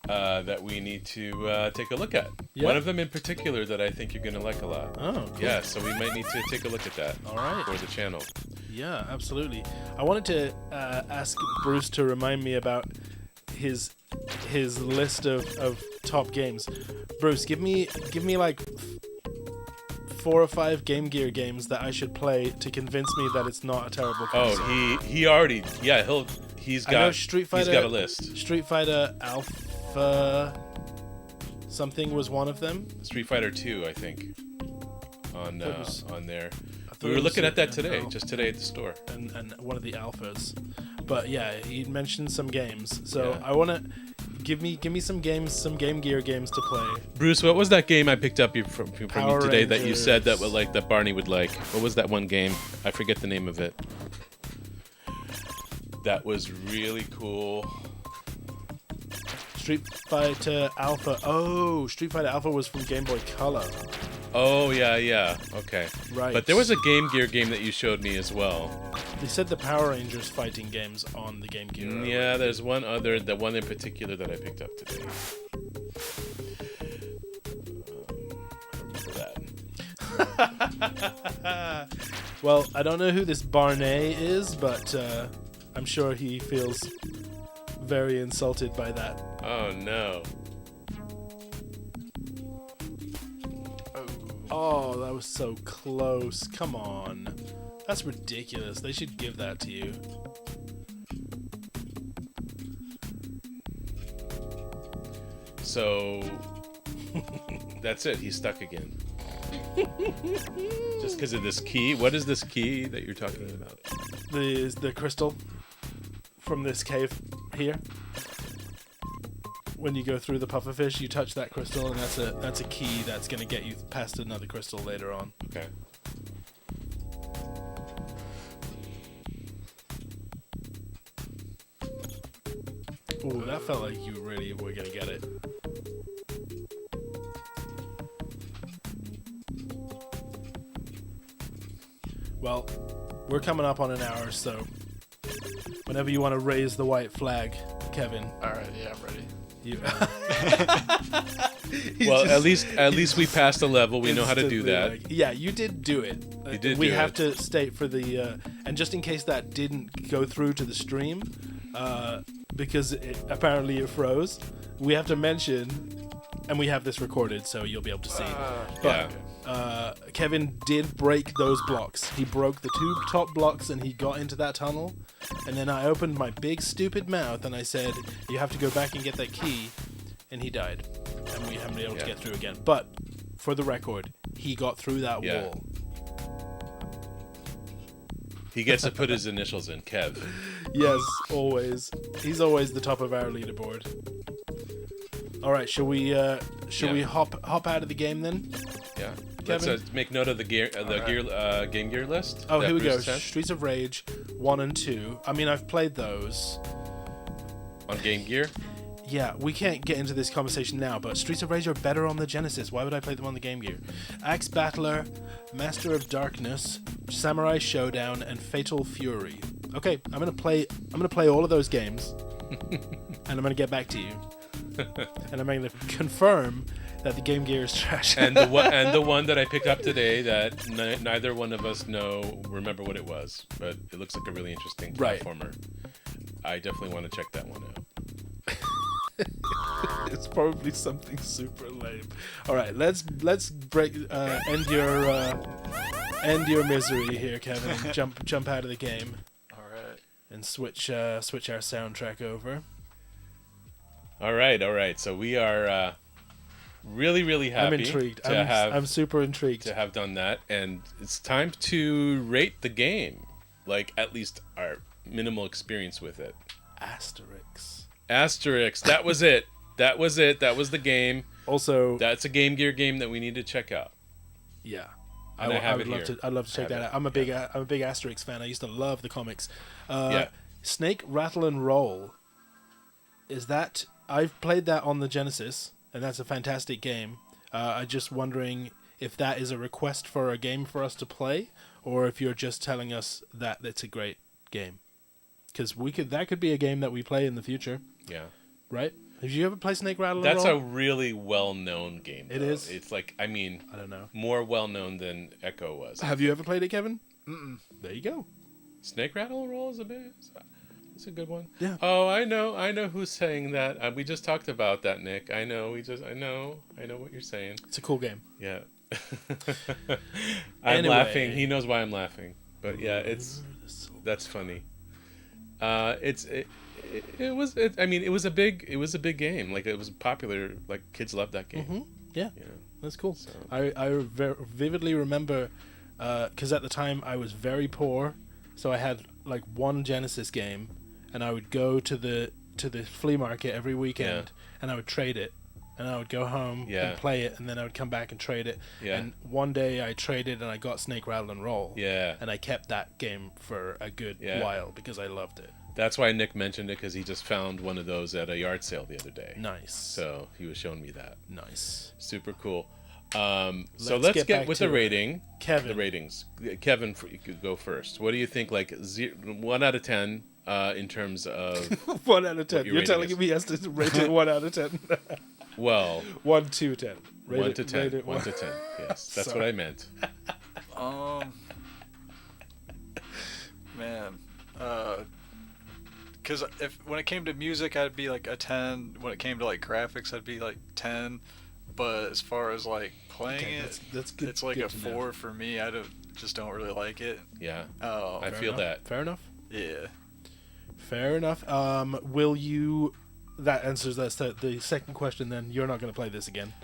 That we need to take a look at. Yeah. One of them in particular that I think you're going to like a lot. Oh, cool. Yeah, so we might need to take a look at that All right. for the channel. Yeah, absolutely. I wanted to ask Bruce to remind me about his list of top games. Bruce, give me like 4 or 5 Game Gear games that I should play to convince me that it's not a terrible console. Oh, he already, yeah, he's I know got Street Fighter. he's got a list. Street Fighter Alpha something was one of them. Street Fighter 2, I think, on thought it was- there. I thought We it were was looking at that an today, Alpha. just today at the store. and one of the alphas. But yeah, he mentioned some games. So Yeah. I want to give me some games, some Game Gear games to play. Bruce, what was that game I picked up from you Power today that you said that Rangers. would like that Barney would like? What was that one game? I forget the name of it. That was really cool. Street Fighter Alpha. Oh, Street Fighter Alpha was from Game Boy Color. Oh yeah, okay. Right. But there was a Game Gear game that you showed me as well. They said the Power Rangers fighting games on the Game Gear. Yeah, there's one other, the one in particular that I picked up today. I remember that. Well, I don't know who this Barney is, but I'm sure he feels very insulted by that. Oh no. Oh, that was so close. Come on. That's ridiculous. They should give that to you. So that's it. He's stuck again. Just because of this key. What is this key that you're talking about? The crystal from this cave here. when you go through the pufferfish, you touch that crystal, and that's a key that's gonna get you past another crystal later on. Okay. Ooh, that felt like you really were gonna get it. Well, we're coming up on an hour, so whenever you want to raise the white flag, Kevin. All right, yeah, I'm ready. You. Well, at least we passed the level. We know how to do that. Like, yeah, you did do it. You did. We do have it. to state for the and just in case that didn't go through to the stream, because apparently it froze. We have to mention, and we have this recorded, so you'll be able to see. Yeah. Kevin did break those blocks. He broke the two top blocks, and he got into that tunnel. And then I opened my big stupid mouth, and I said, "You have to go back and get that key." And he died, and we haven't been able to get through again. But for the record, he got through that wall. He gets to put his initials in, Kev. Yes, always. He's always the top of our leaderboard. All right, shall we hop out of the game then? Yeah. Kevin? Let's make note of the Game Gear list. Oh, that here we go. Bruce sent Streets of Rage 1 and 2. I mean, I've played those. on Game Gear. Yeah, we can't get into this conversation now, but Streets of Rage are better on the Genesis. Why would I play them on the Game Gear? Axe Battler, Master of Darkness, Samurai Showdown, and Fatal Fury. Okay, I'm gonna play all of those games, and I'm gonna get back to you, and I'm gonna confirm that the Game Gear is trash. And the one that I picked up today that neither one of us remember what it was, but it looks like a really interesting platformer. I definitely want to check that one out. It's probably something super lame. All right, let's end your misery here, Kevin. And jump out of the game. All right. And switch our soundtrack over. All right. So we are really happy. I'm intrigued. I'm super intrigued to have done that, and it's time to rate the game, like at least our minimal experience with it. Asterix. That was it. That was the game. Also, that's a Game Gear game that we need to check out. Yeah. I'd love to check that out. I'm a big Asterix fan. I used to love the comics. Snake, Rattle, and Roll. I've played that on the Genesis, and that's a fantastic game. I'm just wondering if that is a request for a game for us to play, or if you're just telling us that it's a great game. Because that could be a game that we play in the future. Yeah. Right? Have you ever played Snake, Rattle, and That's Roll? a really well-known game. It is? It's like, I don't know. More well-known than Echo was. Have you ever played it, Kevin? Mm-mm. There you go. Snake, Rattle, and Roll is it's a good one. Yeah. Oh, I know who's saying that. We just talked about that, Nick. I know what you're saying. It's a cool game. Yeah. I'm laughing. He knows why I'm laughing. But yeah, that's funny. It was a big game. Like, it was popular. Like, kids loved that game. Mm-hmm. Yeah. That's cool. So. I vividly remember, because at the time I was very poor, so I had like one Genesis game, and I would go to the flea market every weekend, and I would trade it, and I would go home and play it, and then I would come back and trade it. Yeah. And one day I traded, and I got Snake, Rattle, and Roll. Yeah. And I kept that game for a good while because I loved it. That's why Nick mentioned it, because he just found one of those at a yard sale the other day. Nice. So he was showing me that. Nice. Super cool. So let's get with the rating. Kevin. The ratings. Kevin, you could go first. What do you think? Like 1 out of 10 in terms of 1 out of 10. You're telling me he has to rate it 1 out of 10. Well, 1 to 10. 1 to 10. 1 to 10. Yes, that's what I meant. Man. Because when it came to music, I'd be like a 10. When it came to like graphics, I'd be like 10. But as far as like playing that's good. It's like a 4 for me. I just don't really like it. Yeah. Oh, I feel that. Fair enough. Yeah. Fair enough. Will you? That answers the second question. Then you're not going to play this again.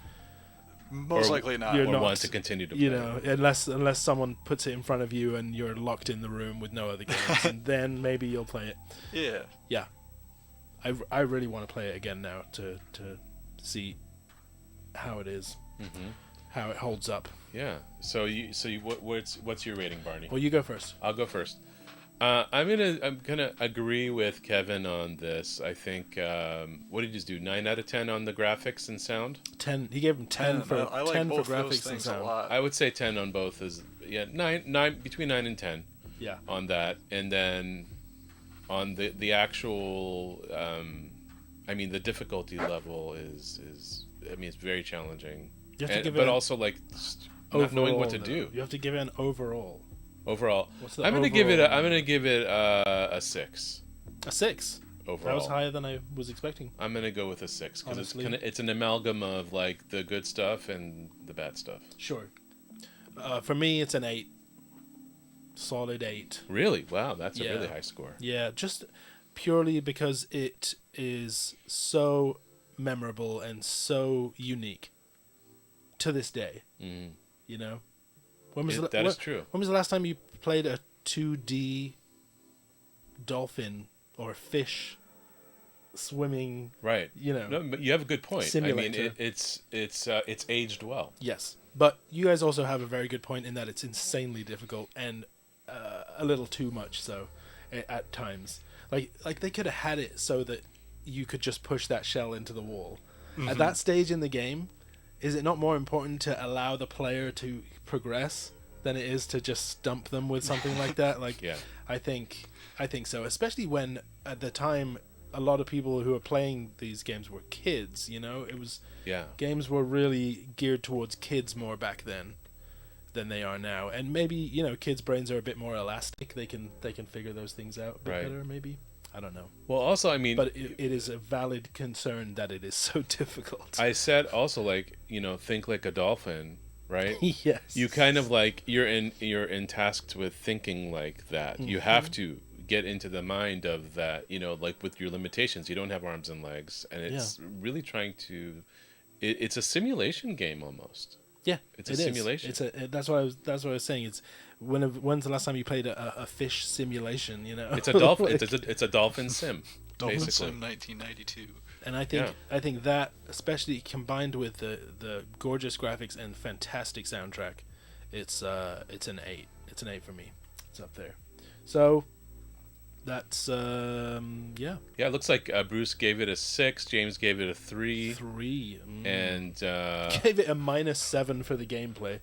Most likely not. Or want to continue to play. Unless someone puts it in front of you and you're locked in the room with no other games, and then maybe you'll play it. Yeah. Yeah. I really want to play it again now to see how it is, how it holds up. Yeah. So what's your rating, Barney? Well, you go first. I'll go first. I'm gonna agree with Kevin on this. I think what did you do? 9 out of 10 on the graphics and sound. 10. He gave him 10 for I like 10 for both those graphics and things a sound. lot. I would say 10 on both. Is nine between 9 and 10. Yeah. On that, and then on the actual, I mean, the difficulty level is I mean, it's very challenging. You have to give but it also like not knowing what to do. You have to give it an overall. Overall, What's the I'm gonna overall? give it a 6. A 6. Overall. That was higher than I was expecting. I'm gonna go with a 6 because Honestly. it's an amalgam of like the good stuff and the bad stuff. Sure. For me, it's an 8. Solid 8. Really? Wow, that's a Yeah. really high score. Yeah, just purely because it is so memorable and so unique to this day. Mm. You know, when was That is true. When was the last time you played a 2D dolphin or fish swimming? Right. You know. No, but you have a good point. Simulator. I mean, it's aged well. Yes, but you guys also have a very good point in that it's insanely difficult and a little too much so at times. Like they could have had it so that you could just push that shell into the wall. At that stage in the game, is it not more important to allow the player to progress than it is to just stump them with something like that? Like, Yeah. I think so, especially when at the time a lot of people who were playing these games were kids. You know, it was games were really geared towards kids more back then than they are now, and maybe, you know, kids' brains are a bit more elastic. They can figure those things out a bit better. Maybe, I don't know. Well, also, I mean, But it is a valid concern that it is so difficult. I said also, like, you know, think like a dolphin, right? Yes. You kind of like you're tasked with thinking like that. You have to get into the mind of that, you know, like with your limitations. You don't have arms and legs, and it's really trying to. It's a simulation game almost. Yeah, It's a simulation. That's what I was saying. It's when's the last time you played a fish simulation? You know, It's a dolphin. It's a dolphin sim. Dolphin basically. Sim 1992. and I think that, especially combined with the gorgeous graphics and fantastic soundtrack, it's an 8. It's an 8 for me. It's up there. So that's Yeah, it looks like Bruce gave it a 6. James gave it a 3. 3. And Gave it a -7 for the gameplay,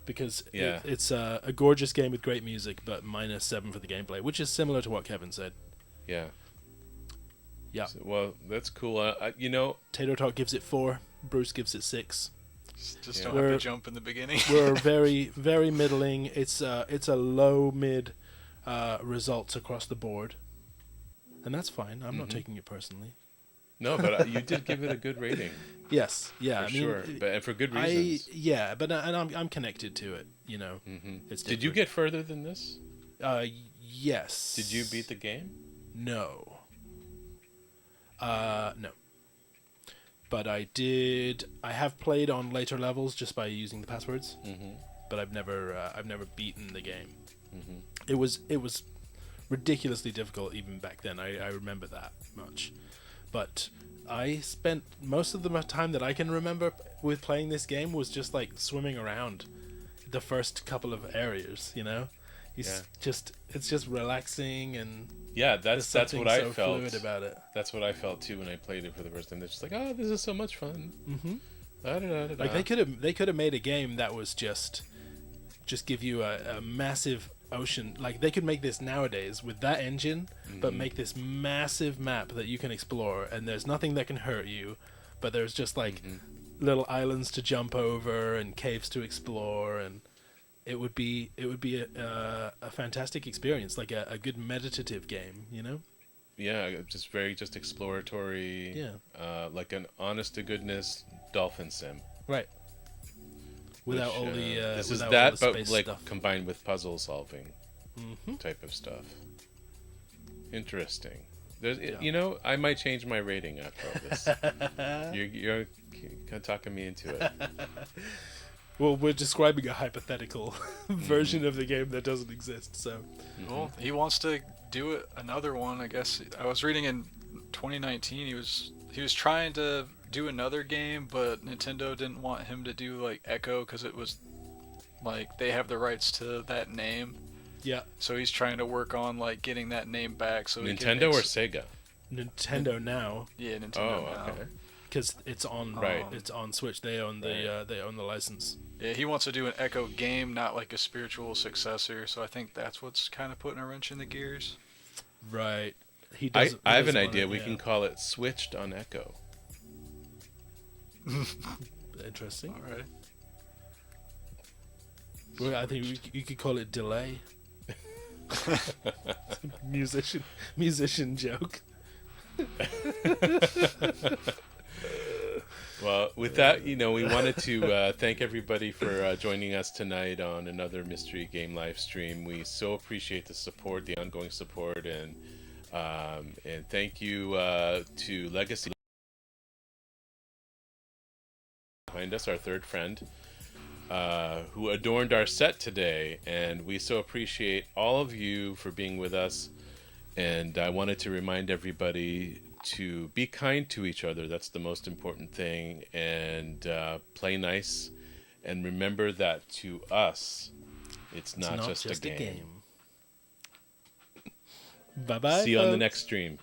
because it's a gorgeous game with great music, but -7 for the gameplay, which is similar to what Kevin said. yeah. Yeah. So, well, that's cool. You know, Tato Talk gives it 4. Bruce gives it 6. Just Yeah. don't have to jump in the beginning. We're very, very middling. It's a low mid results across the board, and that's fine. I'm not taking it personally. no, but you did give it a good rating. Yes, yeah, For sure, and for good reasons. I'm connected to it. You know, it's. Did you different. get further than this? Yes. Did you beat the game? No. No. But I did. I have played on later levels just by using the passwords. But I've never beaten the game. It was ridiculously difficult even back then. I remember that much. But I spent most of the time that I can remember with playing this game was just like swimming around the first couple of areas. You know, it's just relaxing, and that's what I so felt. fluid about it. That's what I felt too when I played it for the first time. They're just like, oh, this is so much fun. Like they could have made a game that was just give you a massive ocean. Like they could make this nowadays with that engine, but make this massive map that you can explore, and there's nothing that can hurt you, but there's just like little islands to jump over and caves to explore, and it would be a fantastic experience, like a good meditative game, you know? Yeah, just very exploratory. Yeah. Like an honest to goodness dolphin sim. Right. Without all the this is without that, all the but space like stuff. combined with puzzle solving type of stuff. Interesting. You know, I might change my rating after all this. You're talking me into it. Well, we're describing a hypothetical version of the game that doesn't exist, so. Well, he wants to do another one, I guess. I was reading in 2019 he was trying to do another game, but Nintendo didn't want him to do like Echo because it was like they have the rights to that name. Yeah. So he's trying to work on like getting that name back. So Nintendo or Sega? Nintendo now. Yeah, Nintendo now. Okay. Because it's on Right. It's on Switch. They own the license. Yeah, he wants to do an Echo game, not like a spiritual successor. So I think that's what's kind of putting a wrench in the gears. Right. I have an idea. We can call it Switched on Echo. Interesting. All right. Well, I think you could call it Delay. musician joke. Well, with that, we wanted to thank everybody for joining us tonight on another Mystery Game live stream. We so appreciate the support, the ongoing support, and thank you to Legacy behind us, our third friend, who adorned our set today. And we so appreciate all of you for being with us. And I wanted to remind everybody to be kind to each other. That's the most important thing. And play nice. And remember that to us, it's not just a game. Bye-bye. See you on the next stream.